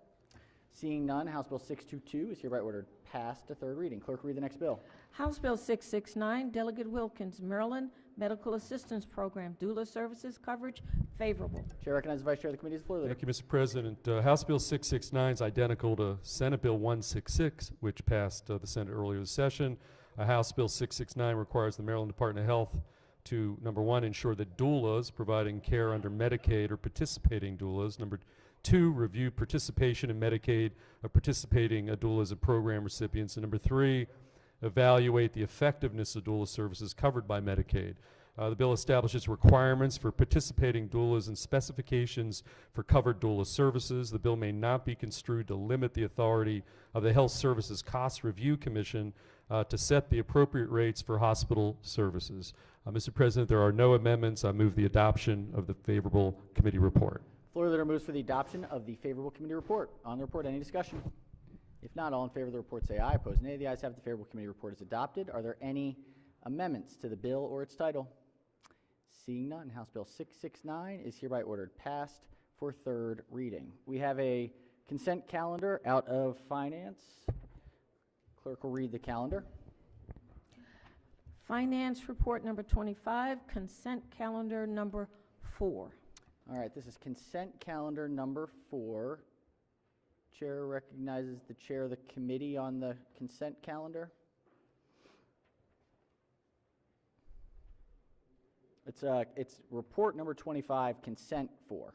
Seeing none, House Bill 622 is hereby ordered passed to third reading. Clerk, read the next bill. House Bill 669, Delegate Wilkins, Maryland Medical Assistance Program, doula services coverage, favorable. Chair recognizes the Vice Chair of the Committee. Floor leader. Thank you, Mr. President. House Bill 669 is identical to Senate Bill 166, which passed the Senate earlier this session. House Bill 669 requires the Maryland Department of Health to, number one, ensure that doulas providing care under Medicaid are participating doulas. Number two, review participation in Medicaid of participating doulas and program recipients. And number three, evaluate the effectiveness of doula services covered by Medicaid. The bill establishes requirements for participating doulas and specifications for covered doula services. The bill may not be construed to limit the authority of the Health Services Cost Review Commission to set the appropriate rates for hospital services. Mr. President, there are no amendments. I move the adoption of the favorable committee report. Floor leader moves for the adoption of the favorable committee report. On the report, any discussion? If not, all in favor of the report say aye. Opposed, nay. The ayes have it. The favorable committee report is adopted. Are there any amendments to the bill or its title? Seeing none, House Bill 669 is hereby ordered passed for third reading. We have a consent calendar out of finance. Clerk will read the calendar. Finance report number 25, consent calendar number 4. All right, this is consent calendar number 4. Chair recognizes the chair of the committee on the consent calendar. It's report number 25, consent 4.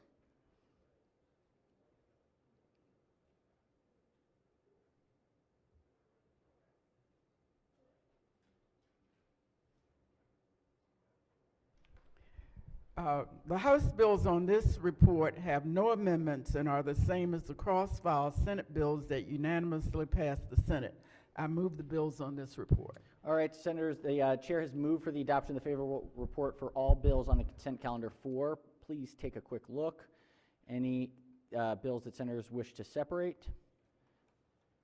The House bills on this report have no amendments and are the same as the cross-file Senate bills that unanimously passed the Senate. I move the bills on this report. All right, Senators, the chair has moved for the adoption of the favorable report for all bills on the consent calendar 4. Please take a quick look. Any bills that senators wish to separate?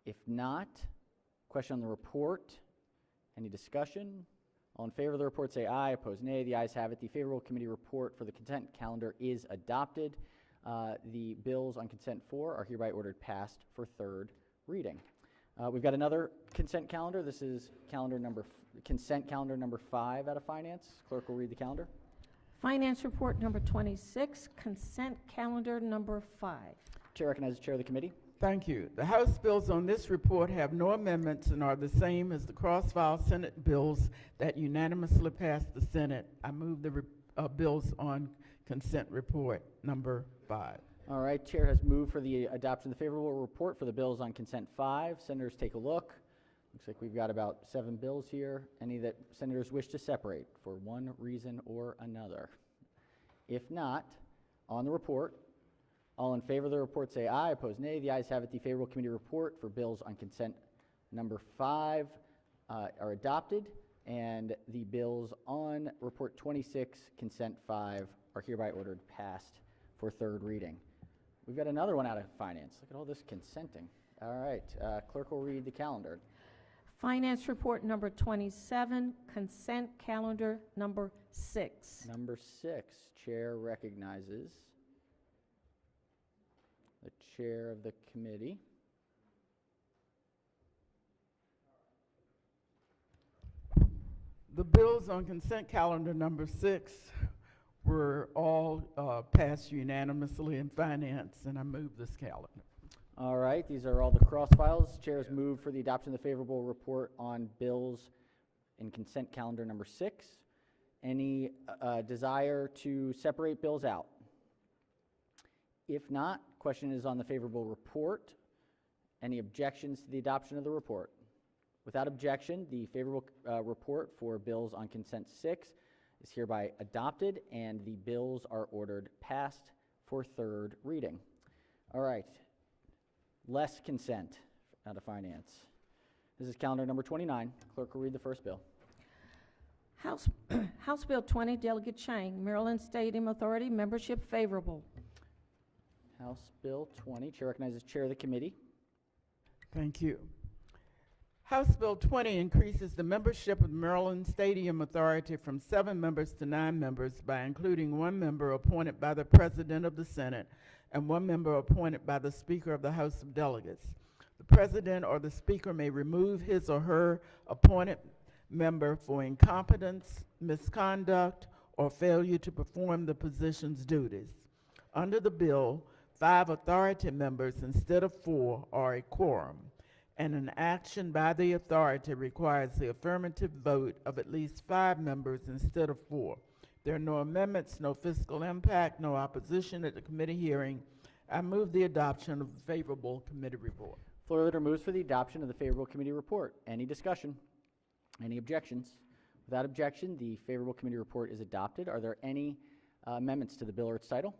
If not, question on the report. Any discussion? All in favor of the report say aye. Opposed, nay. The ayes have it. The favorable committee report for the consent calendar is adopted. The bills on consent 4 are hereby ordered passed for third reading. We've got another consent calendar. This is consent calendar number 5 out of finance. Clerk will read the calendar. Finance report number 26, consent calendar number 5. Chair recognizes the chair of the committee. Thank you. The House bills on this report have no amendments and are the same as the cross-file Senate bills that unanimously passed the Senate. I move the bills on consent report number 5. All right, chair has moved for the adoption of the favorable report for the bills on consent 5. Senators, take a look. Looks like we've got about 7 bills here. Any that senators wish to separate for one reason or another? If not, on the report, all in favor of the report say aye. Opposed, nay. The ayes have it. The favorable committee report for bills on consent number 5 are adopted, and the bills on report 26, consent 5, are hereby ordered passed for third reading. We've got another one out of finance. Look at all this consenting. All right, clerk will read the calendar. Finance report number 27, consent calendar number 6. Number 6, chair recognizes the chair of the committee. The bills on consent calendar number 6 were all passed unanimously in finance, and I move this calendar. All right, these are all the cross files. Chair has moved for the adoption of the favorable report on bills in consent calendar number 6. Any desire to separate bills out? If not, question is on the favorable report. Any objections to the adoption of the report? Without objection, the favorable report for bills on consent 6 is hereby adopted, and the bills are ordered passed for third reading. All right, less consent out of finance. This is calendar number 29. Clerk will read the first bill. House Bill 20, Delegate Chang, Maryland Stadium Authority, membership favorable. House Bill 20. Chair recognizes chair of the committee. Thank you. House Bill 20 increases the membership of the Maryland Stadium Authority from 7 members to 9 members by including 1 member appointed by the President of the Senate and 1 member appointed by the Speaker of the House of Delegates. The President or the Speaker may remove his or her appointed member for incompetence, misconduct, or failure to perform the position's duties. Under the bill, 5 authority members instead of 4 are a quorum, and an action by the authority requires the affirmative vote of at least 5 members instead of 4. There are no amendments, no fiscal impact, no opposition at the committee hearing. I move the adoption of the favorable committee report. Floor leader moves for the adoption of the favorable committee report. Any discussion? Any objections? Without objection, the favorable committee report is adopted. Are there any amendments to the bill or its title?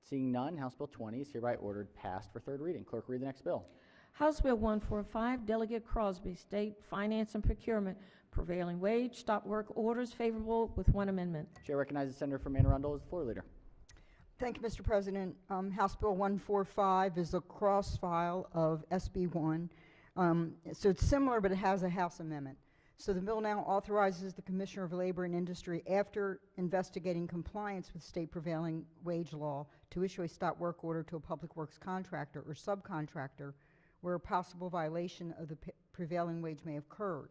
Seeing none, House Bill 20 is hereby ordered passed for third reading. Clerk, read the next bill. House Bill 145, Delegate Crosby, State Finance and Procurement, prevailing wage, stop work orders favorable with 1 amendment. Chair recognizes Senator from Anne Arundel as the floor leader. Thank you, Mr. President. House Bill 145 is a cross file of SB 1. So it's similar, but it has a House amendment. So the bill now authorizes the Commissioner of Labor and Industry, after investigating compliance with state prevailing wage law, to issue a stop work order to a public works contractor or subcontractor where a possible violation of the prevailing wage may have occurred.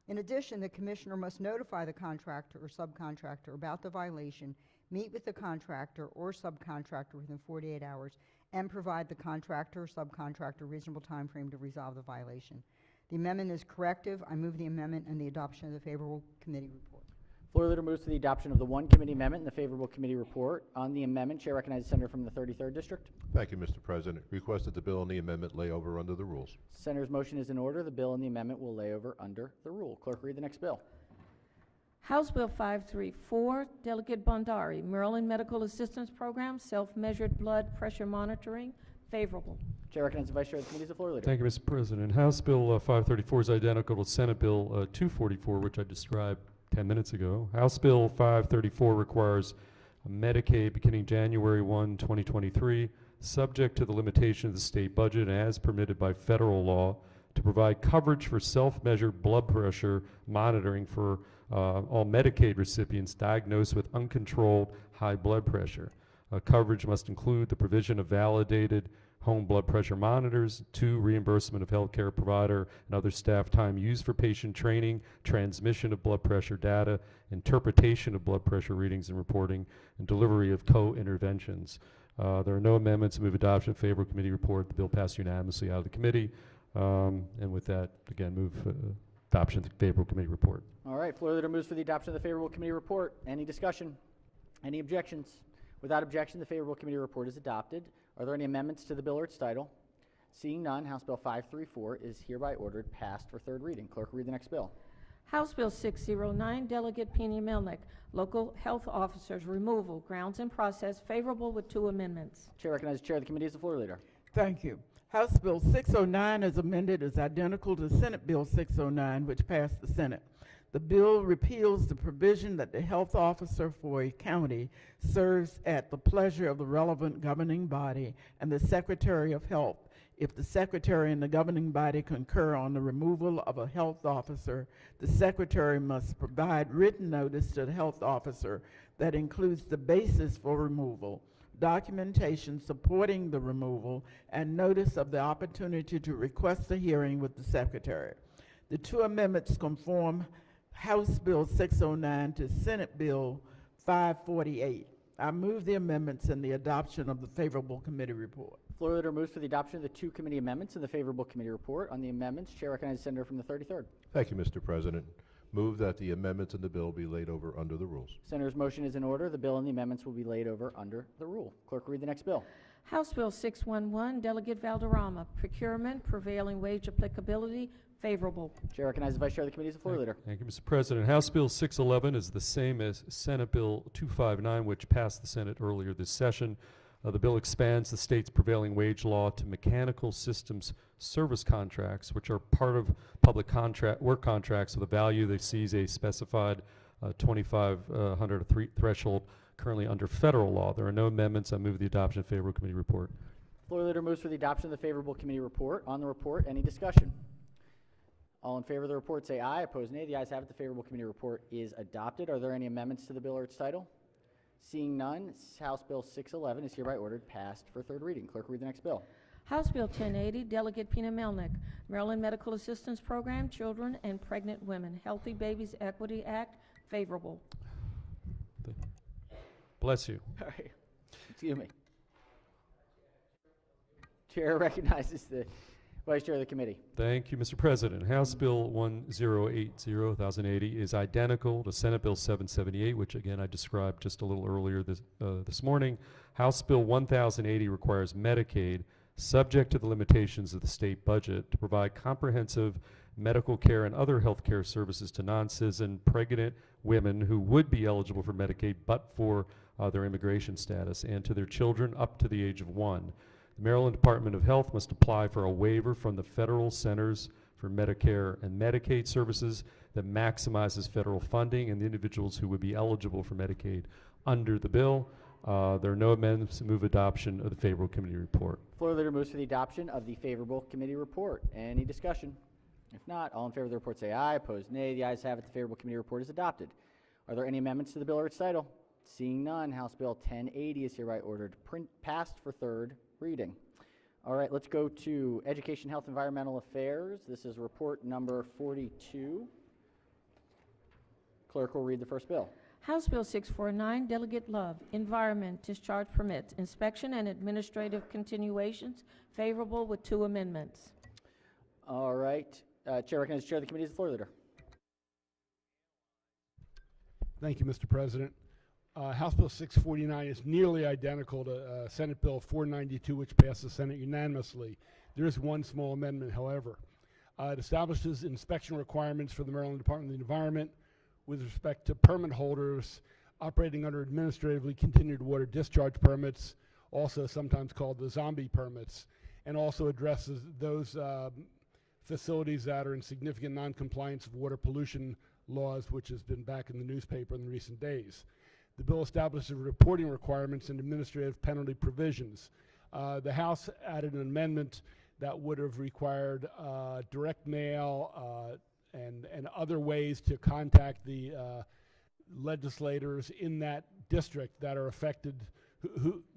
In addition, the Commissioner must notify the contractor or subcontractor about the violation, meet with the contractor or subcontractor within 48 hours, and provide the contractor or subcontractor a reasonable time frame to resolve the violation. The amendment is corrective. I move the amendment and the adoption of the favorable committee report. Floor leader moves to the adoption of the 1 committee amendment and the favorable committee report. On the amendment, Chair recognizes Senator from the 33rd District. Thank you, Mr. President. Request that the bill and the amendment lay over under the rules. Senator's motion is in order. The bill and the amendment will lay over under the rule. Clerk, read the next bill. House Bill 534, Delegate Bondari, Maryland Medical Assistance Program, self-measured blood pressure monitoring, favorable. Chair recognizes the Vice Chair of the committee as the floor leader. Thank you, Mr. President. House Bill 534 is identical to Senate Bill 244, which I described 10 minutes ago. House Bill 534 requires Medicaid beginning January 1, 2023, subject to the limitation of the state budget and as permitted by federal law, to provide coverage for self-measured blood pressure monitoring for all Medicaid recipients diagnosed with uncontrolled high blood pressure. Coverage must include the provision of validated home blood pressure monitors, 2, reimbursement of healthcare provider and other staff time used for patient training, transmission of blood pressure data, interpretation of blood pressure readings and reporting, and delivery of co-interventions. There are no amendments. Move adoption of favorable committee report. The bill passed unanimously out of the committee. And with that, again, move adoption of the favorable committee report. All right, floor leader moves for the adoption of the favorable committee report. Any discussion? Any objections? Without objection, the favorable committee report is adopted. Are there any amendments to the bill or its title? Seeing none, House Bill 534 is hereby ordered passed for third reading. Clerk will read the next bill. House Bill 609, Delegate Pena Milnick, Local Health Officers Removal, Grounds and Process, favorable with 2 amendments. Chair recognizes the Chair of the Committee as the floor leader. Thank you. House Bill 609 as amended is identical to Senate Bill 609, which passed the Senate. The bill repeals the provision that the health officer for a county serves at the pleasure of the relevant governing body and the Secretary of Health. If the Secretary and the governing body concur on the removal of a health officer, the Secretary must provide written notice to the health officer that includes the basis for removal, documentation supporting the removal, and notice of the opportunity to request a hearing with the Secretary. The 2 amendments conform House Bill 609 to Senate Bill 548. I move the amendments and the adoption of the favorable committee report. Floor leader moves for the adoption of the 2 committee amendments and the favorable committee report. On the amendments, Chair recognizes the senator from the 33rd. Thank you, Mr. President. Move that the amendments in the bill be laid over under the rules. Senator's motion is in order. The bill and the amendments will be laid over under the rule. Clerk will read the next bill. House Bill 611, Delegate Valderrama, Procurement, Prevailing Wage Applicability, favorable. Chair recognizes the Vice Chair of the Committee as the floor leader. Thank you, Mr. President. House Bill 611 is the same as Senate Bill 259, which passed the Senate earlier this session. The bill expands the state's prevailing wage law to mechanical systems service contracts, which are part of public work contracts with a value that sees a specified $2,500 threshold currently under federal law. There are no amendments. I move the adoption of the favorable committee report. Floor leader moves for the adoption of the favorable committee report. On the report, any discussion? All in favor of the report say aye. Opposed, nay. The ayes have it. The favorable committee report is adopted. Are there any amendments to the bill or its title? Seeing none, House Bill 611 is hereby ordered passed for third reading. Clerk, read the next bill. House Bill 1080, Delegate Pena Milnick, Maryland Medical Assistance Program, Children and Pregnant Women, Healthy Babies Equity Act, favorable. Bless you. All right. Excuse me. Chair recognizes the Vice Chair of the Committee. Thank you, Mr. President. House Bill 1080 is identical to Senate Bill 778, which again I described just a little earlier this morning. House Bill 1080 requires Medicaid, subject to the limitations of the state budget, to provide comprehensive medical care and other health care services to non-citizen pregnant women who would be eligible for Medicaid but for their immigration status, and to their children up to the age of 1. The Maryland Department of Health must apply for a waiver from the Federal Centers for Medicare and Medicaid Services that maximizes federal funding and the individuals who would be eligible for Medicaid under the bill. There are no amendments. Move adoption of the favorable committee report. Floor leader moves for the adoption of the favorable committee report. Any discussion? If not, all in favor of the report say aye. Opposed, nay. The ayes have it. The favorable committee report is adopted. Are there any amendments to the bill or its title? Seeing none, House Bill 1080 is hereby ordered passed for third reading. All right, let's go to Education, Health, Environmental Affairs. This is report number 42. Clerk will read the first bill. House Bill 649, Delegate Love, Environment, Discharge Permits, Inspection and Administrative Continuations, favorable with 2 amendments. All right, Chair recognizes the Chair of the Committee as the floor leader. Thank you, Mr. President. House Bill 649 is nearly identical to Senate Bill 492, which passed the Senate unanimously. There is one small amendment, however. It establishes inspection requirements for the Maryland Department of the Environment with respect to permit holders operating under administratively continued water discharge permits, also sometimes called the zombie permits, and also addresses those facilities that are in significant noncompliance of water pollution laws, which has been back in the newspaper in recent days. The bill establishes reporting requirements and administrative penalty provisions. The House added an amendment that would have required direct mail and other ways to contact the legislators in that district that are affected,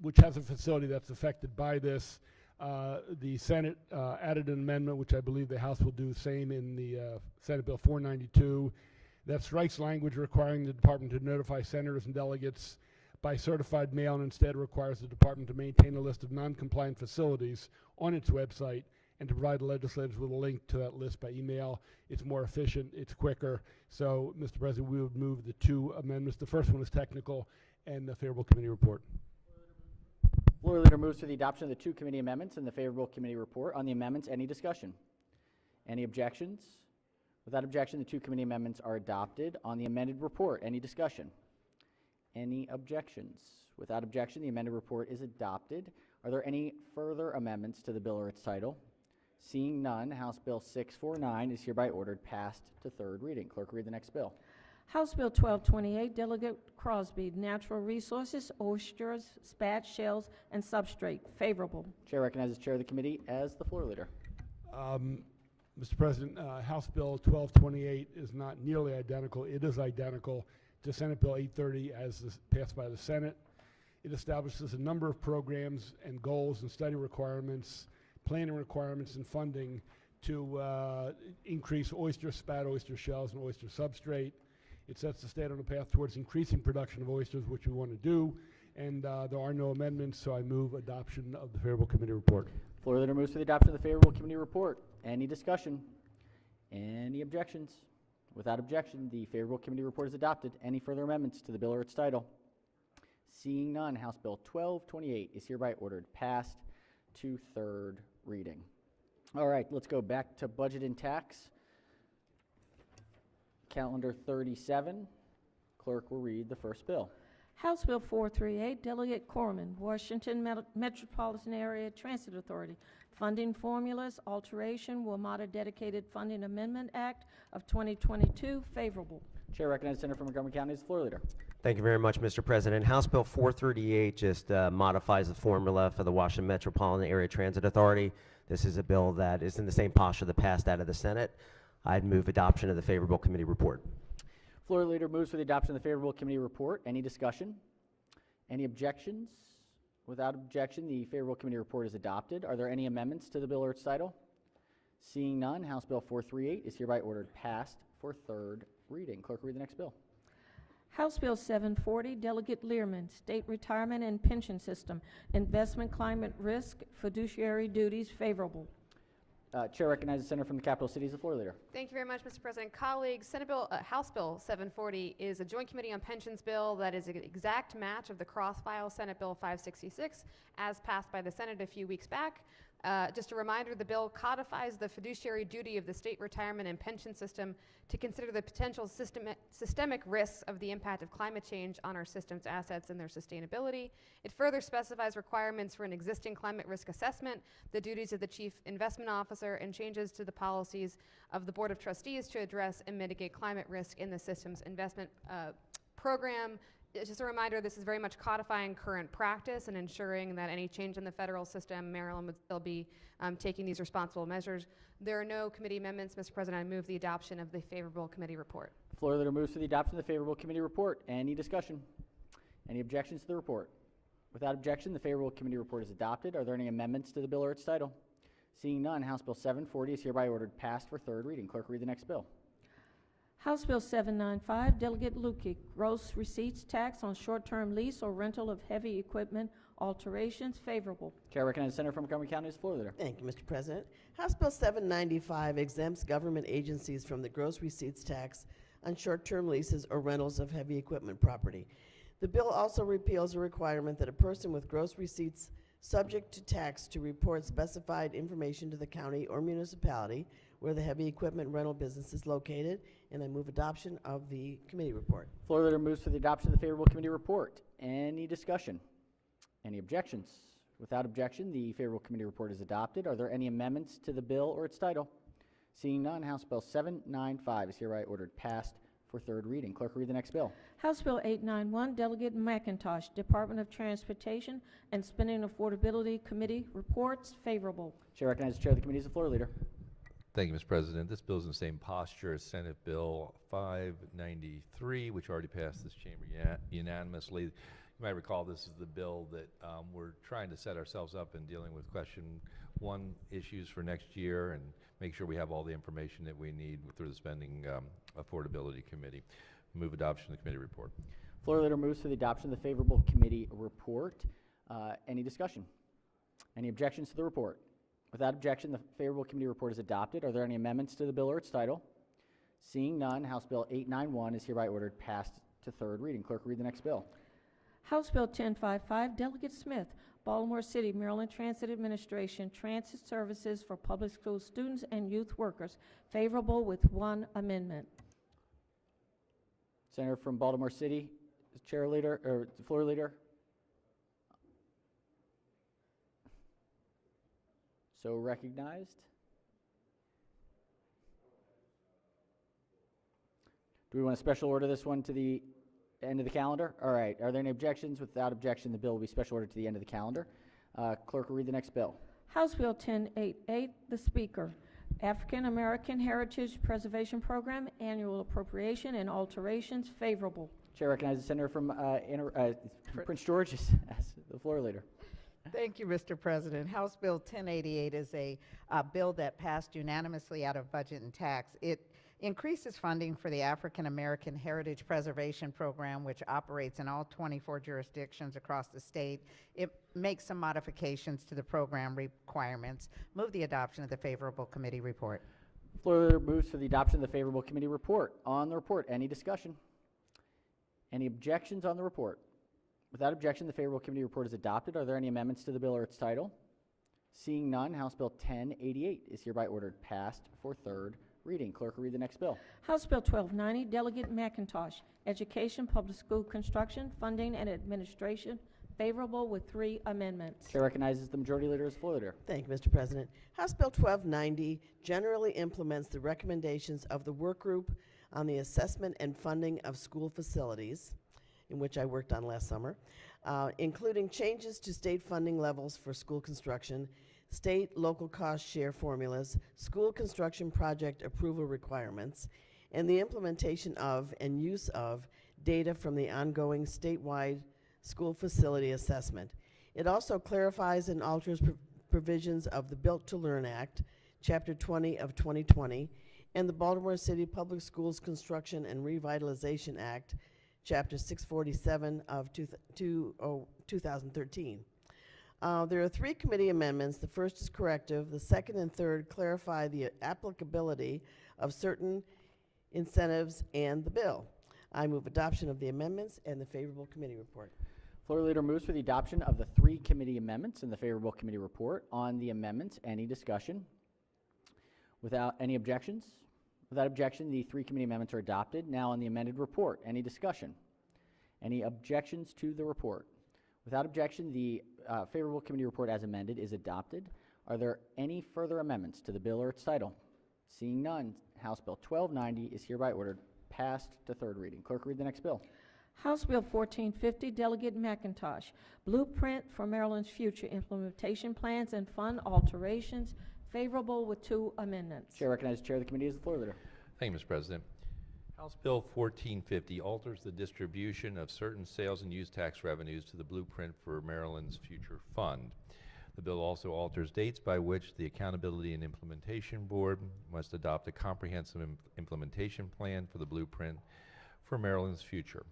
which has a facility that's affected by this. The Senate added an amendment, which I believe the House will do the same in the Senate Bill 492, that strikes language requiring the department to notify senators and delegates by certified mail and instead requires the department to maintain a list of non-compliant facilities on its website and to provide the legislators with a link to that list by email. It's more efficient, it's quicker. So, Mr. President, we would move the 2 amendments. The first one is technical and the favorable committee report. Floor leader moves for the adoption of the two committee amendments and the favorable committee report. On the amendments, any discussion? Any objections? Without objection, the two committee amendments are adopted. On the amended report, any discussion? Any objections? Without objection, the amended report is adopted. Are there any further amendments to the bill or its title? Seeing none, House Bill 649 is hereby ordered passed to third reading. Clerk, read the next bill. House Bill 1228, Delegate Crosby, Natural Resources, Oysters, Spat, Shells, and Substrate. Favorable. Chair recognizes Chair of the committee as the floor leader. Mr. President, House Bill 1228 is not nearly identical. It is identical to Senate Bill 830 as passed by the Senate. It establishes a number of programs and goals and study requirements, planning requirements, and funding to increase oyster spat, oyster shells, and oyster substrate. It sets the state on a path towards increasing production of oysters, which we want to do, and there are no amendments, so I move adoption of the favorable committee report. Floor leader moves for the adoption of the favorable committee report. Any discussion? Any objections? Without objection, the favorable committee report is adopted. Any further amendments to the bill or its title? Seeing none, House Bill 1228 is hereby ordered passed to third reading. All right, let's go back to budget and tax. Calendar 37. Clerk will read the first bill. House Bill 438, Delegate Corman, Washington Metropolitan Area Transit Authority. Funding formulas, alteration, WMATA Dedicated Funding Amendment Act of 2022. Favorable. Chair recognizes Senator from Montgomery County as the floor leader. Thank you very much, Mr. President. House Bill 438 just modifies the formula for the Washington Metropolitan Area Transit Authority. This is a bill that is in the same posture that passed out of the Senate. I'd move adoption of the favorable committee report. Floor leader moves for the adoption of the favorable committee report. Any discussion? Any objections? Without objection, the favorable committee report is adopted. Are there any amendments to the bill or its title? Seeing none, House Bill 438 is hereby ordered passed for third reading. Clerk, read the next bill. House Bill 740, Delegate Learman, State Retirement and Pension System, Investment Climate Risk, Fiduciary Duties. Favorable. Chair recognizes the senator from the capital city as the floor leader. Thank you very much, Mr. President. Colleagues, House Bill 740 is a Joint Committee on Pensions bill that is an exact match of the cross-file Senate Bill 566 as passed by the Senate a few weeks back. Just a reminder, the bill codifies the fiduciary duty of the state retirement and pension system to consider the potential systemic risks of the impact of climate change on our system's assets and their sustainability. It further specifies requirements for an existing climate risk assessment, the duties of the chief investment officer, and changes to the policies of the Board of Trustees to address and mitigate climate risk in the system's investment program. Just a reminder, this is very much codifying current practice and ensuring that any change in the federal system, Maryland would still be taking these responsible measures. There are no committee amendments, Mr. President. I move the adoption of the favorable committee report. Floor leader moves for the adoption of the favorable committee report. Any discussion? Any objections to the report? Without objection, the favorable committee report is adopted. Are there any amendments to the bill or its title? Seeing none, House Bill 740 is hereby ordered passed for third reading. Clerk, read the next bill. House Bill 795, Delegate Lukic, Gross Receipts Tax on Short-Term Lease or Rental of Heavy Equipment Alterations. Favorable. Chair recognizes the senator from Montgomery County as floor leader. Thank you, Mr. President. House Bill 795 exempts government agencies from the gross receipts tax on short-term leases or rentals of heavy equipment property. The bill also repeals a requirement that a person with gross receipts subject to tax to report specified information to the county or municipality where the heavy equipment rental business is located, and I move adoption of the committee report. Floor leader moves for the adoption of the favorable committee report. Any discussion? Any objections? Without objection, the favorable committee report is adopted. Are there any amendments to the bill or its title? Seeing none, House Bill 795 is hereby ordered passed for third reading. Clerk, read the next bill. House Bill 891, Delegate McIntosh, Department of Transportation and Spending Affordability Committee reports. Favorable. Chair recognizes the chair of the committee as the floor leader. Thank you, Mr. President. This bill is in the same posture as Senate Bill 593, which already passed this chamber unanimously. You might recall this is the bill that we're trying to set ourselves up in dealing with question 1 issues for next year and make sure we have all the information that we need through the Spending Affordability Committee. Move adoption of the committee report. Floor leader moves for the adoption of the favorable committee report. Any discussion? Any objections to the report? Without objection, the favorable committee report is adopted. Are there any amendments to the bill or its title? Seeing none, House Bill 891 is hereby ordered passed to third reading. Clerk, read the next bill. House Bill 1055, Delegate Smith, Baltimore City, Maryland Transit Administration, transit services for public school students and youth workers, favorable with one amendment. Senator from Baltimore City, chair leader, or floor leader. So recognized. Do we want to special order this one to the end of the calendar? All right. Are there any objections? Without objection, the bill will be special ordered to the end of the calendar. Clerk will read the next bill. House Bill 1088, the Speaker. African American Heritage Preservation Program, annual appropriation and alterations, favorable. Chair recognizes the senator from Prince George as the floor leader. Thank you, Mr. President. House Bill 1088 is a bill that passed unanimously out of Budget and Tax. It increases funding for the African American Heritage Preservation Program, which operates in all 24 jurisdictions across the state. It makes some modifications to the program requirements. Move the adoption of the favorable committee report. Floor leader moves for the adoption of the favorable committee report. On the report, any discussion? Any objections on the report? Without objection, the favorable committee report is adopted. Are there any amendments to the bill or its title? Seeing none, House Bill 1088 is hereby ordered passed for third reading. Clerk will read the next bill. House Bill 1290, Delegate McIntosh, Education, Public School Construction, Funding, and Administration, favorable with three amendments. Chair recognizes the majority leader as floor leader. Thank you, Mr. President. House Bill 1290 generally implements the recommendations of the work group on the assessment and funding of school facilities, in which I worked on last summer, including changes to state funding levels for school construction, state local cost share formulas, school construction project approval requirements, and the implementation of and use of data from the ongoing statewide school facility assessment. It also clarifies and alters provisions of the Built to Learn Act, Chapter 20 of 2020, and the Baltimore City Public Schools Construction and Revitalization Act, Chapter 647 of 2013. There are three committee amendments. The first is corrective. The second and third clarify the applicability of certain incentives and the bill. I move adoption of the amendments and the favorable committee report. Floor leader moves for the adoption of the three committee amendments and the favorable committee report. On the amendments, any discussion? Without any objections? Without objection, the three committee amendments are adopted. Now on the amended report, any discussion? Any objections to the report? Without objection, the favorable committee report as amended is adopted. Are there any further amendments to the bill or its title? Seeing none, House Bill 1290 is hereby ordered passed to third reading. Clerk, read the next bill. House Bill 1450, Delegate McIntosh, Blueprint for Maryland's Future, Implementation Plans and Fund Alterations, favorable with two amendments. Chair recognizes Chair of the committee as the floor leader. Thank you, Mr. President. House Bill 1450 alters the distribution of certain sales and use tax revenues to the Blueprint for Maryland's Future Fund. The bill also alters dates by which the Accountability and Implementation Board must adopt a comprehensive implementation plan for the Blueprint for Maryland's future.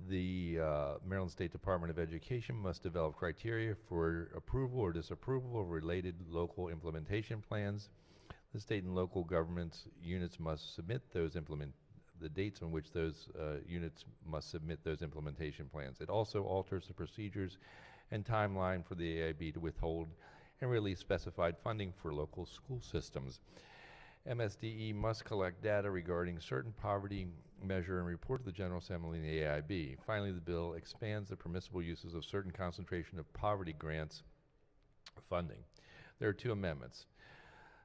The Maryland State Department of Education must develop criteria for approval or disapproval of related local implementation plans. The state and local governments units must submit those the dates on which those units must submit those implementation plans. It also alters the procedures and timeline for the AIB to withhold and release specified funding for local school systems. MSDE must collect data regarding certain poverty measure and report to the General Assembly and the AIB. Finally, the bill expands the permissible uses of certain concentration of poverty grants funding. There are two amendments.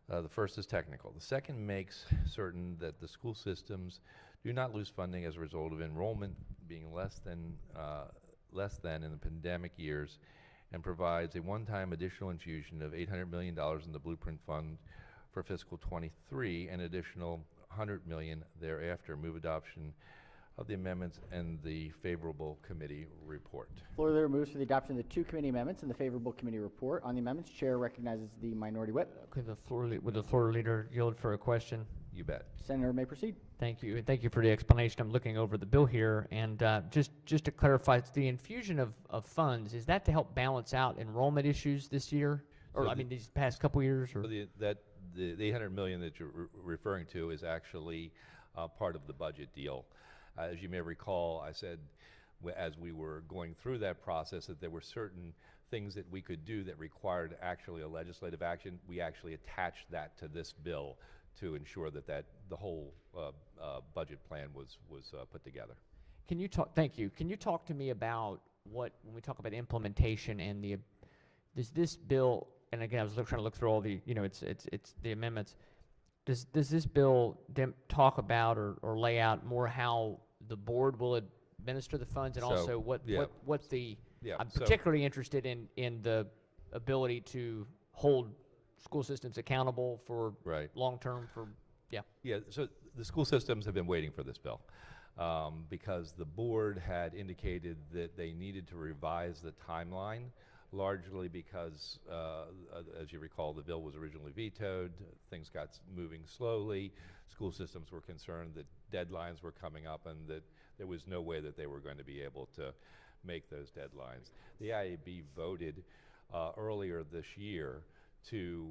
The first is technical. The second makes certain that the school systems do not lose funding as a result of enrollment being less than in the pandemic years, and provides a one-time additional infusion of $800 million in the Blueprint Fund for fiscal 23 and additional $100 million thereafter. Move adoption of the amendments and the favorable committee report. Floor leader moves for the adoption of the two committee amendments and the favorable committee report. On the amendments, Chair recognizes the minority whip. Could the would the floor leader yield for a question? You bet. Senator may proceed. Thank you, and thank you for the explanation. I'm looking over the bill here, and just to clarify, the infusion of funds, is that to help balance out enrollment issues this year, or So I mean these past couple years? Or? So the $800 million that you're referring to is actually part of the budget deal. As you may recall, I said as we were going through that process that there were certain things that we could do that required actually a legislative action, we actually attached that to this bill to ensure that the whole budget plan was put together. Can you talk, thank you. Can you talk to me about when we talk about implementation and does this bill, and again, I was trying to look through all the, it's the amendments. Does this bill talk about or lay out more how the board will administer the funds and also what the, I'm particularly interested in the ability to hold school systems accountable for long-term Yeah, so the school systems have been waiting for this bill because the board had indicated that they needed to revise the timeline, largely because, as you recall, the bill was originally vetoed, things got moving slowly, school systems were concerned that deadlines were coming up and that there was no way that they were going to be able to make those deadlines. The IAB voted earlier this year to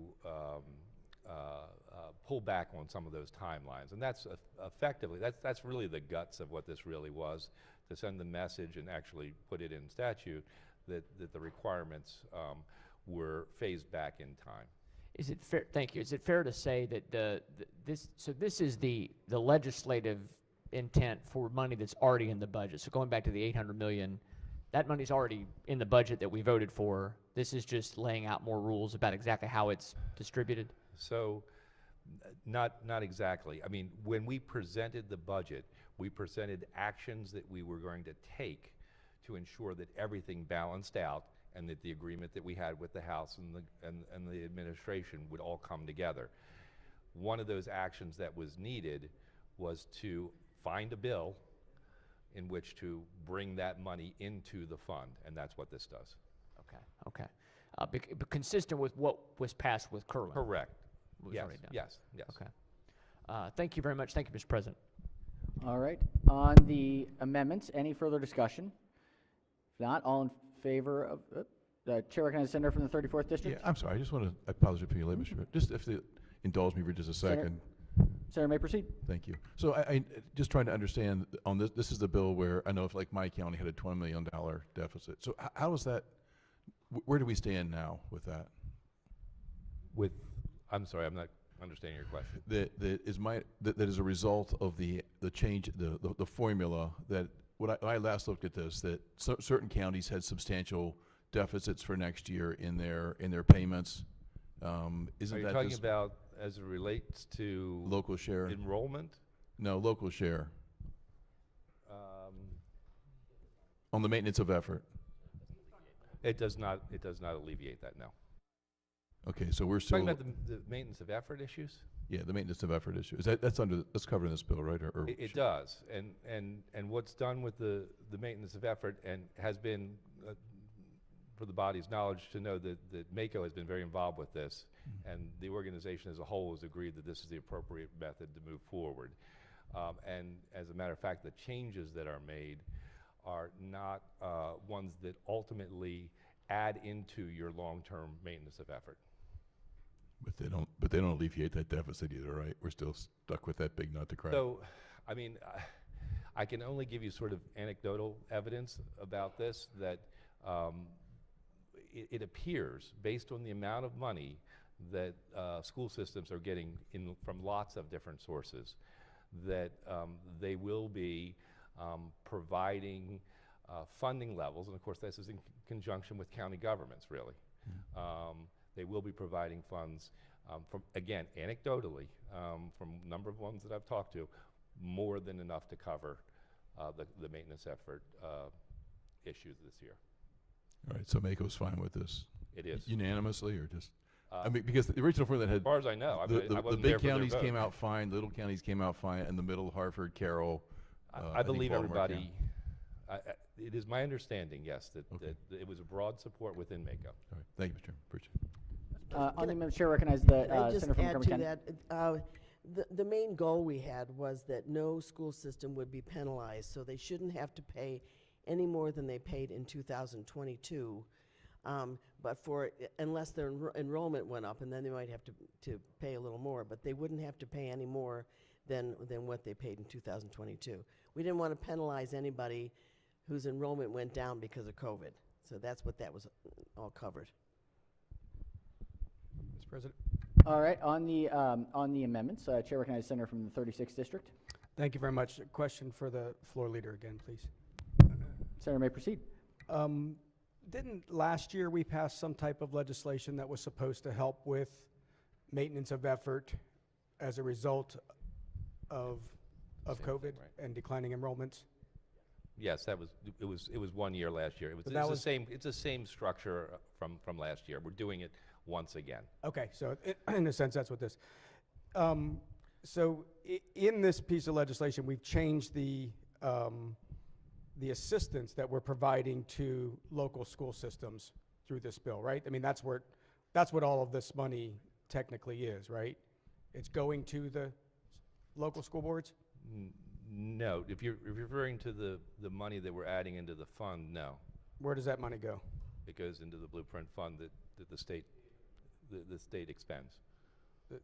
pull back on some of those timelines, and that's effectively, that's really the guts of what this really was, to send the message and actually put it in statute that the requirements were phased back in time. Is it fair? Thank you. Is it fair to say that this is the legislative intent for money that's already in the budget? So going back to the $800 million, that money's already in the budget that we voted for. This is just laying out more rules about exactly how it's distributed. So, not exactly. I mean, when we presented the budget, we presented actions that we were going to take to ensure that everything balanced out and that the agreement that we had with the House and the administration would all come together. One of those actions that was needed was to find a bill in which to bring that money into the fund, and that's what this does. Okay. But consistent with what was passed with Kerwin. Correct. Yes. Yes. Okay. Thank you very much. Thank you, Mr. President. All right. On the amendments, any further discussion? If not, all in favor of, the chair recognizes the senator from the 34th district. Yeah, I'm sorry. I just want to, I apologize for you late, Mr. Chair. Just if you indulge me for just a second. Senator may proceed. Thank you. So I just trying to understand on this. This is the bill where I know if like my county had a $20 million deficit. So how is that? Where do we stand now with that? I'm sorry, I'm not understanding your question. That is a result of the change, the formula that when I last looked at this, that certain counties had substantial deficits for next year in their payments. Isn't Are you that talking just about as it relates to local share enrollment? No, local share. On the maintenance of effort. It does not alleviate that, no. Okay, so we're still talking about the maintenance of effort issues? Yeah, the maintenance of effort issue. That's covered in this bill, right? It does, and what's done with the maintenance of effort and has been, for the body's knowledge to know that MACO has been very involved with this, and the organization as a whole has agreed that this is the appropriate method to move forward. And as a matter of fact, the changes that are made are not ones that ultimately add into your long-term maintenance of effort. But they don't alleviate that deficit either, right? We're still stuck with that big nut to crack. So, I mean, I can only give you sort of anecdotal evidence about this that it appears, based on the amount of money that school systems are getting from lots of different sources, that they will be providing funding levels, and of course this is in conjunction with county governments, really. They will be providing funds from, again, anecdotally, from a number of ones that I've talked to, more than enough to cover the maintenance effort issues this year. All right, so MACO's fine with this? It is. Unanimously, or just? I mean, because the original formula had, as far as I know, I the wasn't big there for their counties vote. came out fine, little counties came out fine, and the middle, Hartford, Carroll. I believe Baltimore everybody. It is my understanding, yes, that it was a broad support within MACO. All right, thank you, Mr. Chairman. Appreciate it. On the amendment, chair recognizes the Can I just senator from add Montgomery to County. that? The main goal we had was that no school system would be penalized, so they shouldn't have to pay any more than they paid in 2022. But unless their enrollment went up, and then they might have to pay a little more, but they wouldn't have to pay any more than what they paid in 2022. We didn't want to penalize anybody whose enrollment went down because of COVID. So that's what that was all covered. Mr. President. All right, on the amendments, Chair recognizes Senator from the 36th District. Thank you very much. A question for the floor leader again, please. Senator may proceed. Didn't last year we pass some type of legislation that was supposed to help with maintenance of effort as a result of Same COVID thing, right. and declining enrollments? Yes, it was 1 year last year. It's the same structure from last year. We're doing it once again. Okay, so in a sense, that's what this. So in this piece of legislation, we've changed the assistance that we're providing to local school systems through this bill, right? I mean, that's what all of this money technically is, right? It's going to the local school boards? No, if you're referring to the money that we're adding into the fund, no. Where does that money go? It goes into the blueprint fund that the state expends.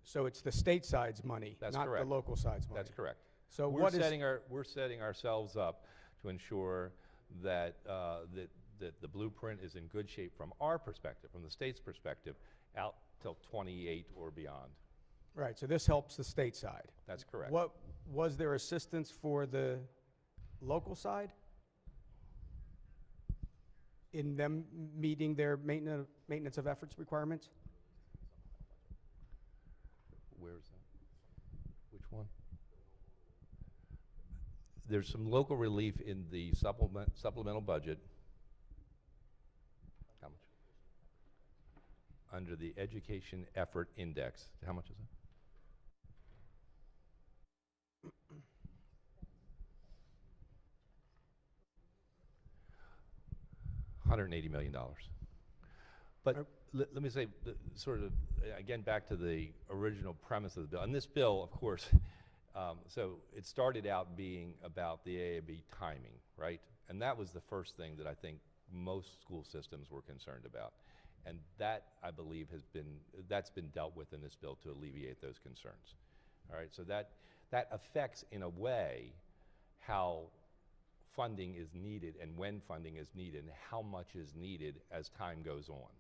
So it's the state side's money, That's not correct. the local side's money. That's correct. So we're what is setting ourselves up to ensure that that the blueprint is in good shape from our perspective, from the state's perspective, out till 28 or beyond. Right, so this helps the state side. That's correct. What was there assistance for the local side in them meeting their maintenance of efforts requirements? Where is that? Which one? There's some local relief in the supplemental budget. How much? Under the Education Effort Index. How much is it? $180 million. But let me say, again, back to the original premise of the bill. And this bill, of course, so it started out being about the AAB timing, right? And that was the first thing that I think most school systems were concerned about. And that, I believe, that's been dealt with in this bill to alleviate those concerns. All right, so that affects, in a way, how funding is needed and when funding is needed and how much is needed as time goes on.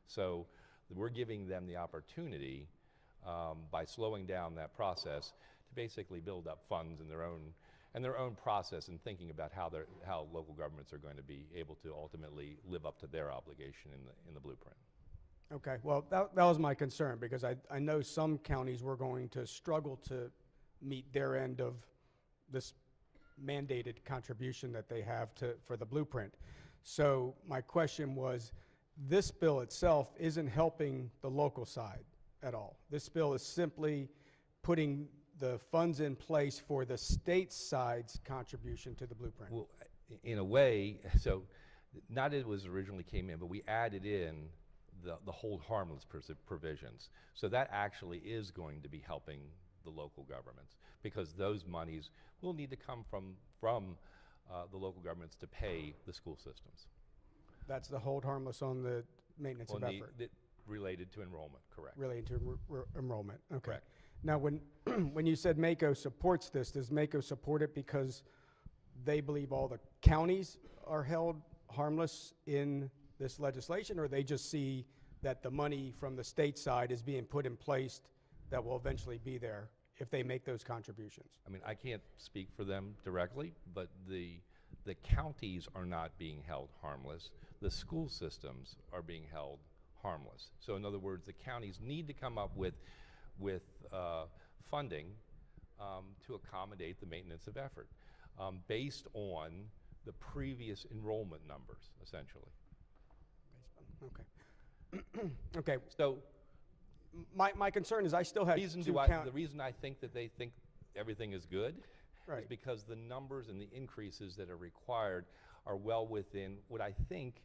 So we're giving them the opportunity, by slowing down that process, to basically build up funds in their own process and thinking about how local governments are going to be able to ultimately live up to their obligation in the blueprint. Okay, well, that was my concern, because I know some counties were going to struggle to meet their end of this mandated contribution that they have for the blueprint. So my question was, this bill itself isn't helping the local side at all. This bill is simply putting the funds in place for the state side's contribution to the blueprint. Well, in a way, so not it was originally came in, but we added in the hold harmless provisions. So that actually is going to be helping the local governments, because those monies will need to come from the local governments to pay the school systems. That's the hold harmless on the maintenance of effort. Related to enrollment, correct. Related to enrollment, okay. Correct. Now, when you said MACO supports this, does MACO support it because they believe all the counties are held harmless in this legislation, or they just see that the money from the state side is being put in place that will eventually be there if they make those contributions? I mean, I can't speak for them directly, but the counties are not being held harmless. The school systems are being held harmless. So in other words, the counties need to come up with funding to accommodate the maintenance of effort based on the previous enrollment numbers, essentially. Okay. Okay. So my concern is I still have the reason I think that they think everything is good is because the numbers and the increases that are required are well within what I think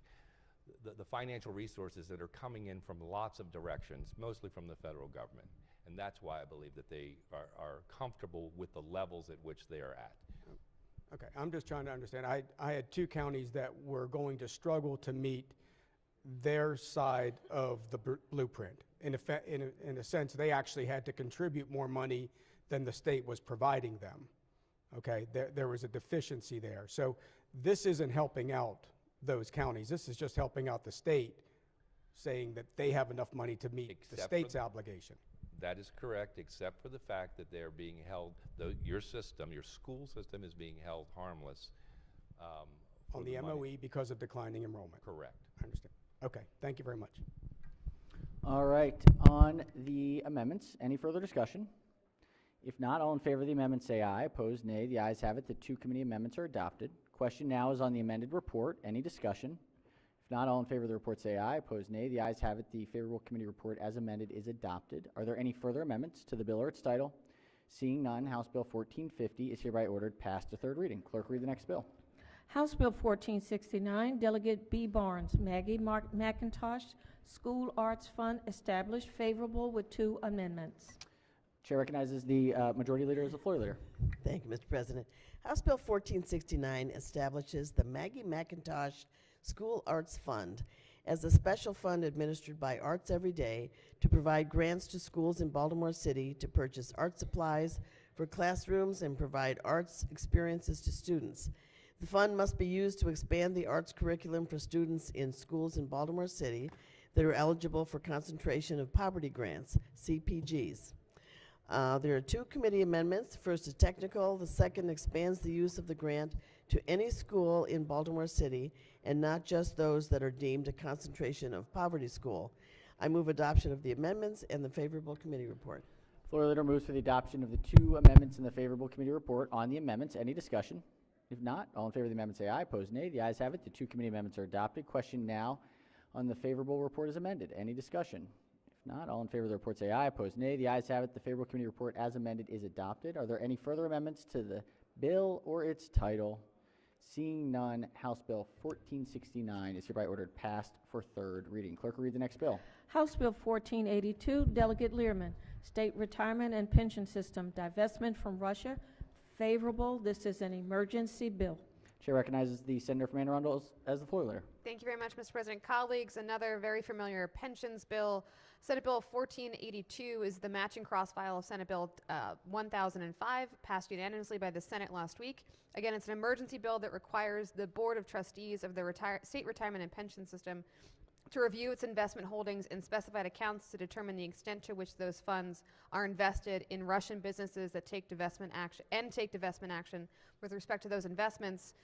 the financial resources that are coming in from lots of directions, mostly from the federal government. And that's why I believe that they are comfortable with the levels at which they are at. Okay, I'm just trying to understand. I had two counties that were going to struggle to meet their side of the blueprint. In a sense, they actually had to contribute more money than the state was providing them. Okay, there was a deficiency there. So this isn't helping out those counties. This is just helping out the state, saying that they have enough money to meet the Except for state's the- obligation. That is correct, except for the fact that they're being held, your system, your school system is being held harmless. For On the money. MOE because of declining enrollment. Correct. I understand. Okay, thank you very much. All right, on the amendments, any further discussion? If not, all in favor of the amendment say aye. Opposed, nay. The ayes have it. The two committee amendments are adopted. Question now is on the amended report. Any discussion? If not, all in favor of the report say aye. Opposed, nay. The ayes have it. The favorable committee report as amended is adopted. Are there any further amendments to the bill or its title? Seeing none, House Bill 1450 is hereby ordered passed to third reading. Clerk, read the next bill. House Bill 1469, Delegate B. Barnes, Maggie McIntosh, School Arts Fund established, favorable with two amendments. Chair recognizes the majority leader as the floor leader. Thank you, Mr. President. House Bill 1469 establishes the Maggie McIntosh School Arts Fund as a special fund administered by Arts Every Day to provide grants to schools in Baltimore City to purchase art supplies for classrooms and provide arts experiences to students. The fund must be used to expand the arts curriculum for students in schools in Baltimore City that are eligible for concentration of poverty grants, CPGs. There are two committee amendments. First is technical. The second expands the use of the grant to any school in Baltimore City and not just those that are deemed a concentration of poverty school. I move adoption of the amendments and the favorable committee report. Floor leader moves for the adoption of the two amendments in the favorable committee report. On the amendments, any discussion? If not, all in favor of the amendment say aye. Opposed, nay. The ayes have it. The two committee amendments are adopted. Question now on the favorable report as amended. Any discussion? If not, all in favor of the report say aye. Opposed, nay. The ayes have it. The favorable committee report as amended is adopted. Are there any further amendments to the bill or its title? Seeing none, House Bill 1469 is hereby ordered passed for third reading. Clerk will read the next bill. House Bill 1482, Delegate Learman, State Retirement and Pension System, divestment from Russia, favorable. This is an emergency bill. Chair recognizes the senator from Anne Arundel as the floor leader. Thank you very much, Mr. President. Colleagues, another very familiar pensions bill. Senate Bill 1482 is the matching cross-file of Senate Bill 1005, passed unanimously by the Senate last week. Again, it's an emergency bill that requires the Board of Trustees of the State Retirement and Pension System to review its investment holdings in specified accounts to determine the extent to which those funds are invested in Russian businesses that take divestment action with respect to those investments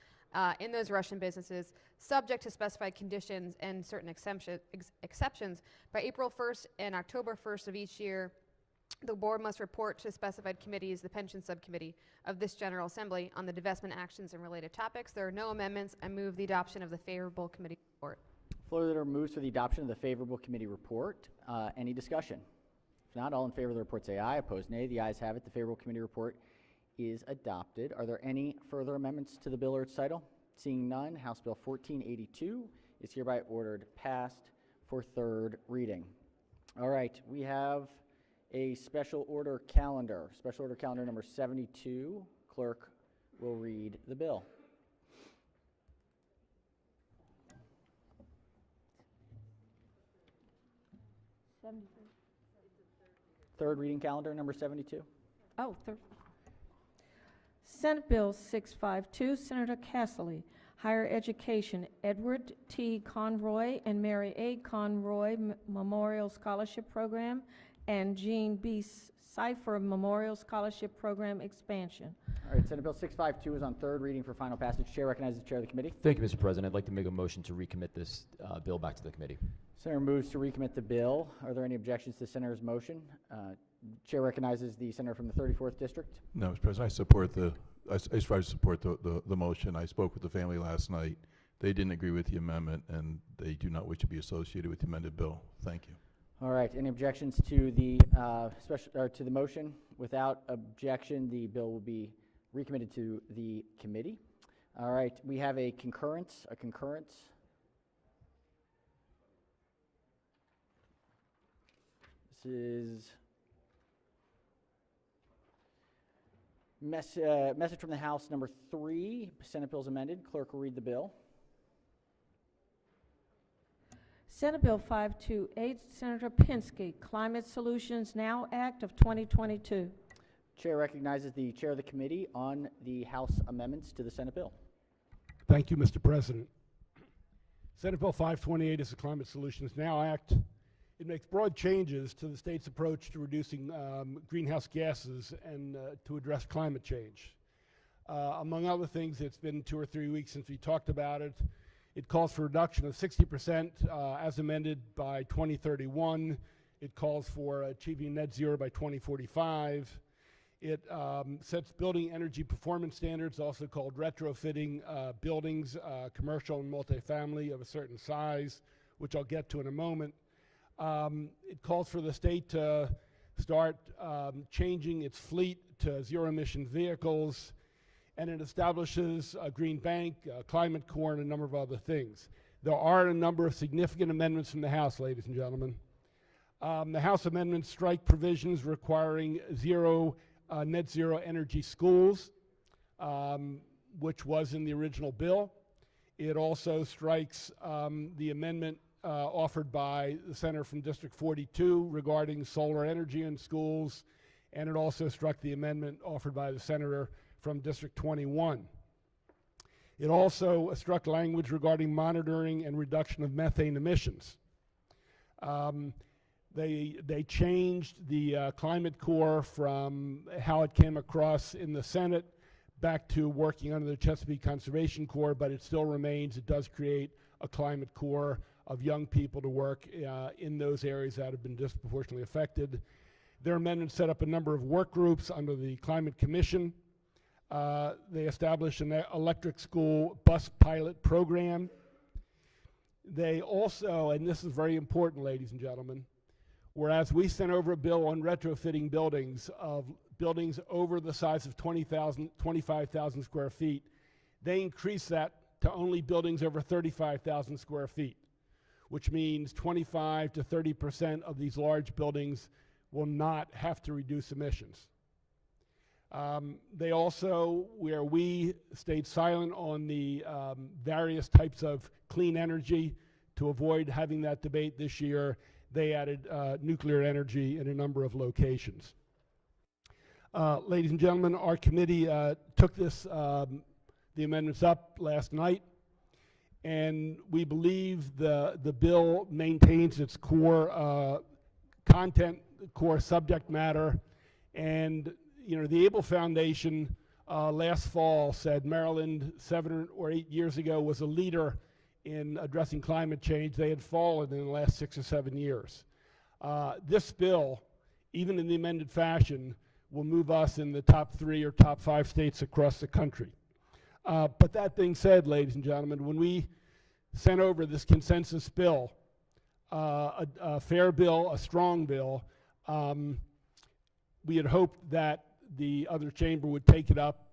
in those Russian businesses, subject to specified conditions and certain exceptions. By April 1st and October 1st of each year, the board must report to specified committees, the pension subcommittee of this General Assembly, on the divestment actions and related topics. There are no amendments. I move the adoption of the favorable committee report. Floor leader moves for the adoption of the favorable committee report. Any discussion? If not, all in favor of the report say aye. Opposed, nay. The ayes have it. The favorable committee report is adopted. Are there any further amendments to the bill or its title? Seeing none, House Bill 1482 is hereby ordered passed for third reading. All right, we have a special order calendar. Special order calendar number 72. Clerk will read the bill. Third reading calendar number 72. Oh, third. Senate Bill 652, Senator Casserly, Higher Education, Edward T. Conroy and Mary A. Conroy Memorial Scholarship Program, and Jean B. Cipher Memorial Scholarship Program expansion. All right, Senate Bill 652 is on third reading for final passage. Chair recognizes the chair of the committee. Thank you, Mr. President. I'd like to make a motion to recommit this bill back to the committee. Senator moves to recommit the bill. Are there any objections to the senator's motion? Chair recognizes the senator from the 34th district. No, Mr. President, I support the motion. I spoke with the family last night. They didn't agree with the amendment, and they do not wish to be associated with the amended bill. Thank you. All right. Any objections to the to the motion? Without objection, the bill will be recommitted to the committee. All right. We have a concurrence. This is message from the House number 3. Senate Bill's amended. Clerk will read the bill. Senate Bill 528, Senator Pinsky, Climate Solutions Now Act of 2022. Chair recognizes the chair of the committee on the House amendments to the Senate bill. Thank you, Mr. President. Senate Bill 528 is the Climate Solutions Now Act. It makes broad changes to the state's approach to reducing greenhouse gases and to address climate change. Among other things, it's been 2 or 3 weeks since we talked about it. It calls for a reduction of 60% as amended by 2031. It calls for achieving net zero by 2045. It sets building energy performance standards, also called retrofitting buildings, commercial and multifamily of a certain size, which I'll get to in a moment. It calls for the state to start changing its fleet to zero-emission vehicles, and it establishes a green bank, a climate corps, and a number of other things. There are a number of significant amendments from the House, ladies and gentlemen. The House amendments strike provisions requiring net zero energy schools, which was in the original bill. It also strikes the amendment offered by the senator from District 42 regarding solar energy in schools, and it also struck the amendment offered by the senator from District 21. It also struck language regarding monitoring and reduction of methane emissions. They changed the climate corps from how it came across in the Senate back to working under the Chesapeake Conservation Corps, but it still remains. It does create a climate corps of young people to work in those areas that have been disproportionately affected. Their amendments set up a number of work groups under the Climate Commission. They established an electric school bus pilot program. They also, and this is very important, ladies and gentlemen, whereas we sent over a bill on retrofitting buildings over the size of 25,000 square feet, they increased that to only buildings over 35,000 square feet, which means 25 to 30% of these large buildings will not have to reduce emissions. They also, where we stayed silent on the various types of clean energy to avoid having that debate this year, they added nuclear energy in a number of locations. Ladies and gentlemen, our committee took the amendments up last night, and we believe the bill maintains its core content, core subject matter, and the Able Foundation last fall said Maryland 7 or 8 years ago was a leader in addressing climate change. They had fallen in the last 6 or 7 years. This bill, even in the amended fashion, will move us in the top 3 or top 5 states across the country. But that being said, ladies and gentlemen, when we sent over this consensus bill, a fair bill, a strong bill, we had hoped that the other chamber would take it up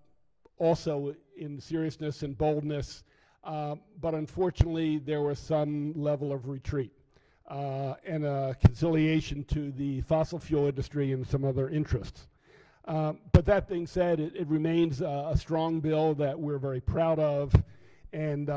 also in seriousness and boldness, but unfortunately there was some level of retreat and a conciliation to the fossil fuel industry and some other interests. But that being said, it remains a strong bill that we're very proud of, and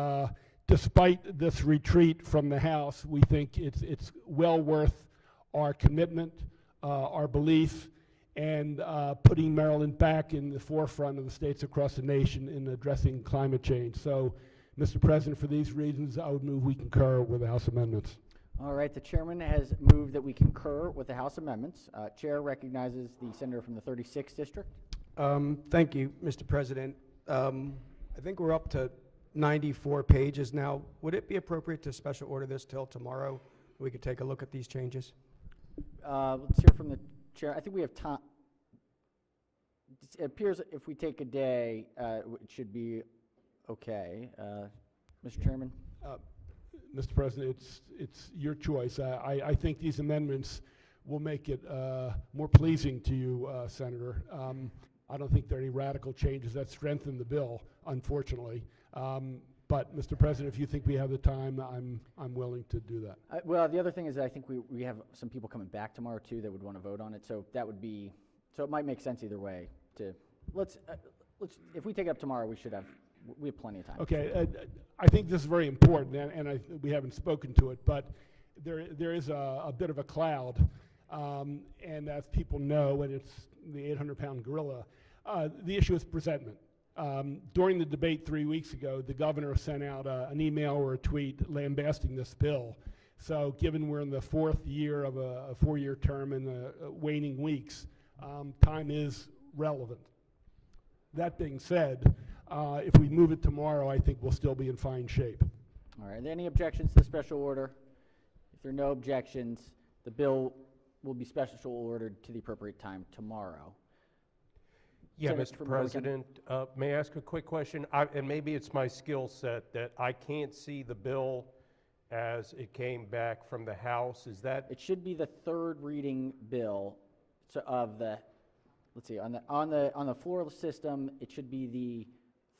despite this retreat from the House, we think it's well worth our commitment, our belief, and putting Maryland back in the forefront of the states across the nation in addressing climate change. So, Mr. President, for these reasons, I would move we concur with the House amendments. All right, the chairman has moved that we concur with the House amendments. Chair recognizes the senator from the 36th district. Thank you, Mr. President. I think we're up to 94 pages now. Would it be appropriate to special order this till tomorrow? We could take a look at these changes. Let's hear from the chair. I think we have time. It appears if we take a day, it should be okay. Mr. Chairman? Mr. President, it's your choice. I think these amendments will make it more pleasing to you, Senator. I don't think there are any radical changes that strengthen the bill, unfortunately. But, Mr. President, if you think we have the time, I'm willing to do that. Well, the other thing is that I think we have some people coming back tomorrow too that would want to vote on it. So that would be, so it might make sense either way. Let's if we take it up tomorrow, we have plenty of time. Okay, I think this is very important, and we haven't spoken to it, but there is a bit of a cloud, and as people know, and it's the 800-pound gorilla, the issue is presentment. During the debate 3 weeks ago, the governor sent out an email or a tweet lambasting this bill. So given we're in the fourth year of a four-year term and the waning weeks, time is relevant. That being said, if we move it tomorrow, I think we'll still be in fine shape. All right, are there any objections to the special order? If there are no objections, the bill will be special ordered to the appropriate time tomorrow. Yeah, Senator Mr. from Republican. President, may I ask a quick question? And maybe it's my skill set that I can't see the bill as it came back from the House. Is that? It should be the third reading bill of the, let's see, on the floor system, it should be the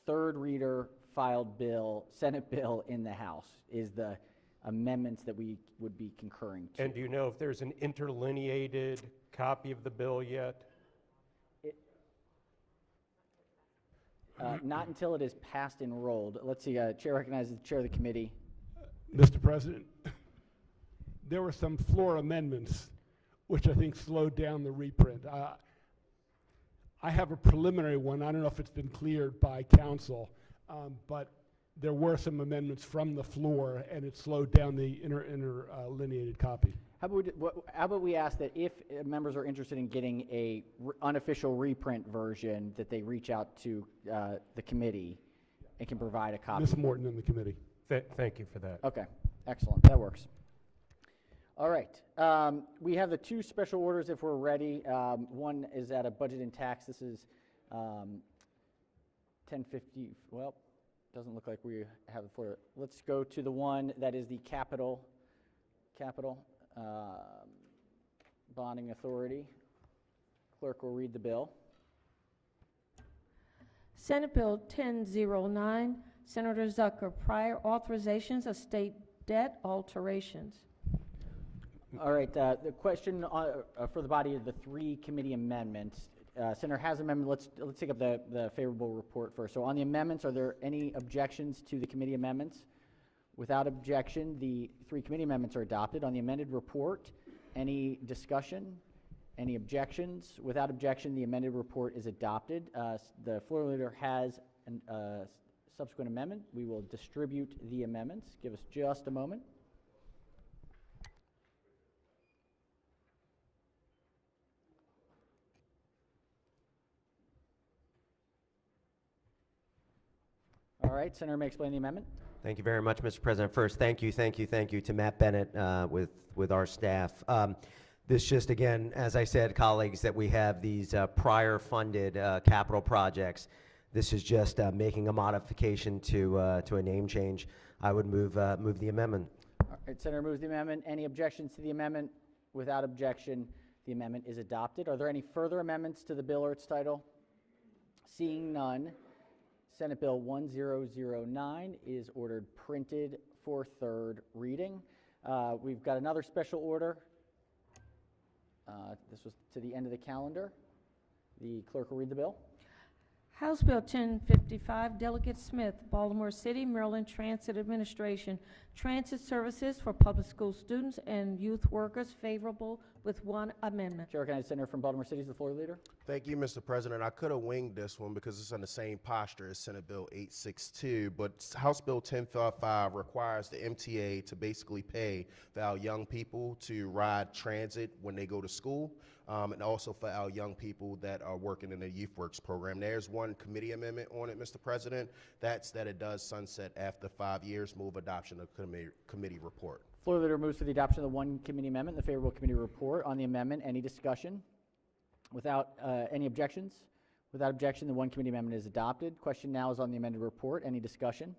third reader filed bill, Senate bill in the House is the amendments that we would be concurring to. And do you know if there's an interlineated copy of the bill yet? Not until it is passed and rolled. Let's see, Chair recognizes the Chair of the Committee. Mr. President, there were some floor amendments which I think slowed down the reprint. I have a preliminary one. I don't know if it's been cleared by council, but there were some amendments from the floor, and it slowed down the interlineated copy. How about we ask that if members are interested in getting a unofficial reprint version, that they reach out to the committee and can provide a copy. Ms. Morton in the committee. Thank you for that. Okay, excellent. That works. All right. We have the two special orders if we're ready. One is at a budget and tax. This is 1050. Well, doesn't look like we have it for it. Let's go to the one that is the capital bonding authority. Clerk will read the bill. Senate Bill 1009, Senator Zucker, prior authorizations of state debt alterations. All right, the question for the body of the three committee amendments. Senator has amendment. Let's take up the favorable report first. So on the amendments, are there any objections to the committee amendments? Without objection, the three committee amendments are adopted. On the amended report, any discussion? Any objections? Without objection, the amended report is adopted. The floor leader has a subsequent amendment. We will distribute the amendments. Give us just a moment. All right, Senator may explain the amendment. Thank you very much, Mr. President. First, thank you to Matt Bennett with our staff. This just, again, as I said, colleagues, that we have these prior funded capital projects. This is just making a modification to a name change. I would move the amendment. All right, Senator moves the amendment. Any objections to the amendment? Without objection, the amendment is adopted. Are there any further amendments to the bill or its title? Seeing none, Senate Bill 1009 is ordered printed for third reading. We've got another special order. This was to the end of the calendar. The clerk will read the bill. House Bill 1055, Delegate Smith, Baltimore City, Maryland Transit Administration, transit services for public school students and youth workers, favorable with one amendment. Chair recognizes Senator from Baltimore City is the floor leader. Thank you, Mr. President. I could have winged this one because it's in the same posture as Senate Bill 862, but House Bill 1055 requires the MTA to basically pay for our young people to ride transit when they go to school, and also for our young people that are working in the Youth Works program. There's one committee amendment on it, Mr. President. That's that it does sunset after 5 years. Move adoption of committee report. Floor leader moves for the adoption of the one committee amendment, the favorable committee report. On the amendment, any discussion? Without any objections? Without objection, the one committee amendment is adopted. Question now is on the amended report. Any discussion?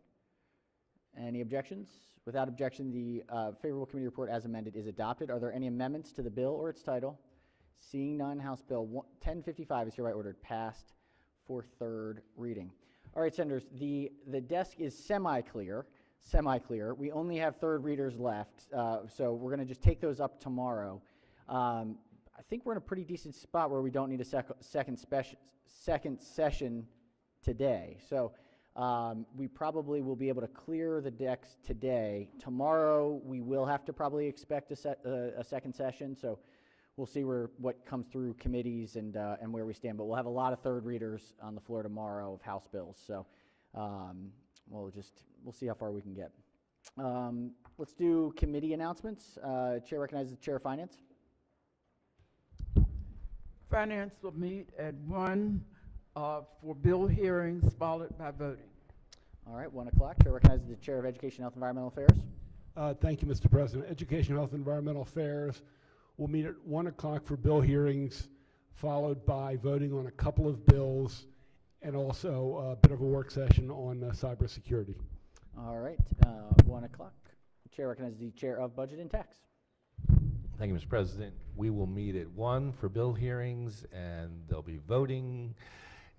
Any objections? Without objection, the favorable committee report as amended is adopted. Are there any amendments to the bill or its title? Seeing none, House Bill 1055 is hereby ordered passed for third reading. All right, Senators, the desk is semi-clear. We only have third readers left, so we're going to just take those up tomorrow. I think we're in a pretty decent spot where we don't need a second session today. So we probably will be able to clear the decks today. Tomorrow we will have to probably expect a second session, so we'll see what comes through committees and where we stand. But we'll have a lot of third readers on the floor tomorrow of House bills. So we'll see how far we can get. Let's do committee announcements. Chair recognizes the Chair of Finance. Finance will meet at 1 for bill hearings, followed by voting. All right, 1 o'clock. Chair recognizes the Chair of Education, Health, and Environmental Affairs. Thank you, Mr. President. Education, Health, and Environmental Affairs will meet at 1 o'clock for bill hearings, followed by voting on a couple of bills, and also a bit of a work session on cybersecurity. All right, 1 o'clock. Chair recognizes the Chair of Budget and Tax. Thank you, Mr. President. We will meet at 1 for bill hearings, and there'll be voting,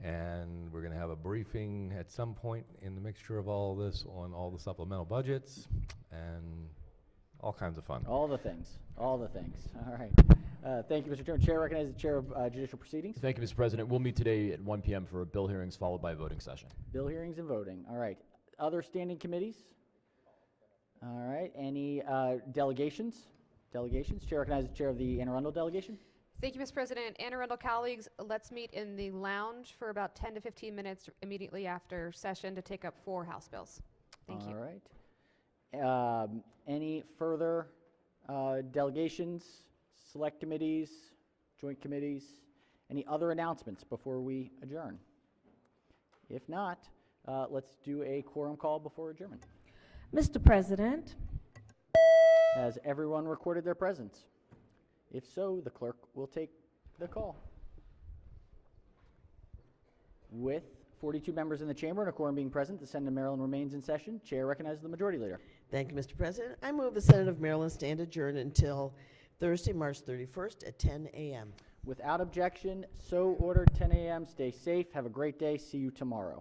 and we're going to have a briefing at some point in the mixture of all of this on all the supplemental budgets, and all kinds of fun. All the things. All the things. All right. Thank you, Mr. Chairman. Chair recognizes the Chair of Judicial Proceedings. Thank you, Mr. President. We'll meet today at 1 p.m. for bill hearings, followed by a voting session. Bill hearings and voting. All right. Other standing committees? All right. Any delegations? Delegations. Chair recognizes the Chair of the Anne Arundel delegation. Thank you, Mr. President. Anne Arundel colleagues, let's meet in the lounge for about 10 to 15 minutes immediately after session to take up 4 House bills. Thank you. All right. Any further delegations, select committees, joint committees? Any other announcements before we adjourn? If not, let's do a quorum call before adjournment. Mr. President, Has everyone recorded their presence? If so, the clerk will take the call. With 42 members in the chamber and a quorum being present, the Senate of Maryland remains in session. Chair recognizes the Majority Leader. Thank you, Mr. President. I move the Senate of Maryland stand adjourned until Thursday, March 31st at 10 a.m. Without objection, so ordered. 10 a.m. Stay safe. Have a great day. See you tomorrow.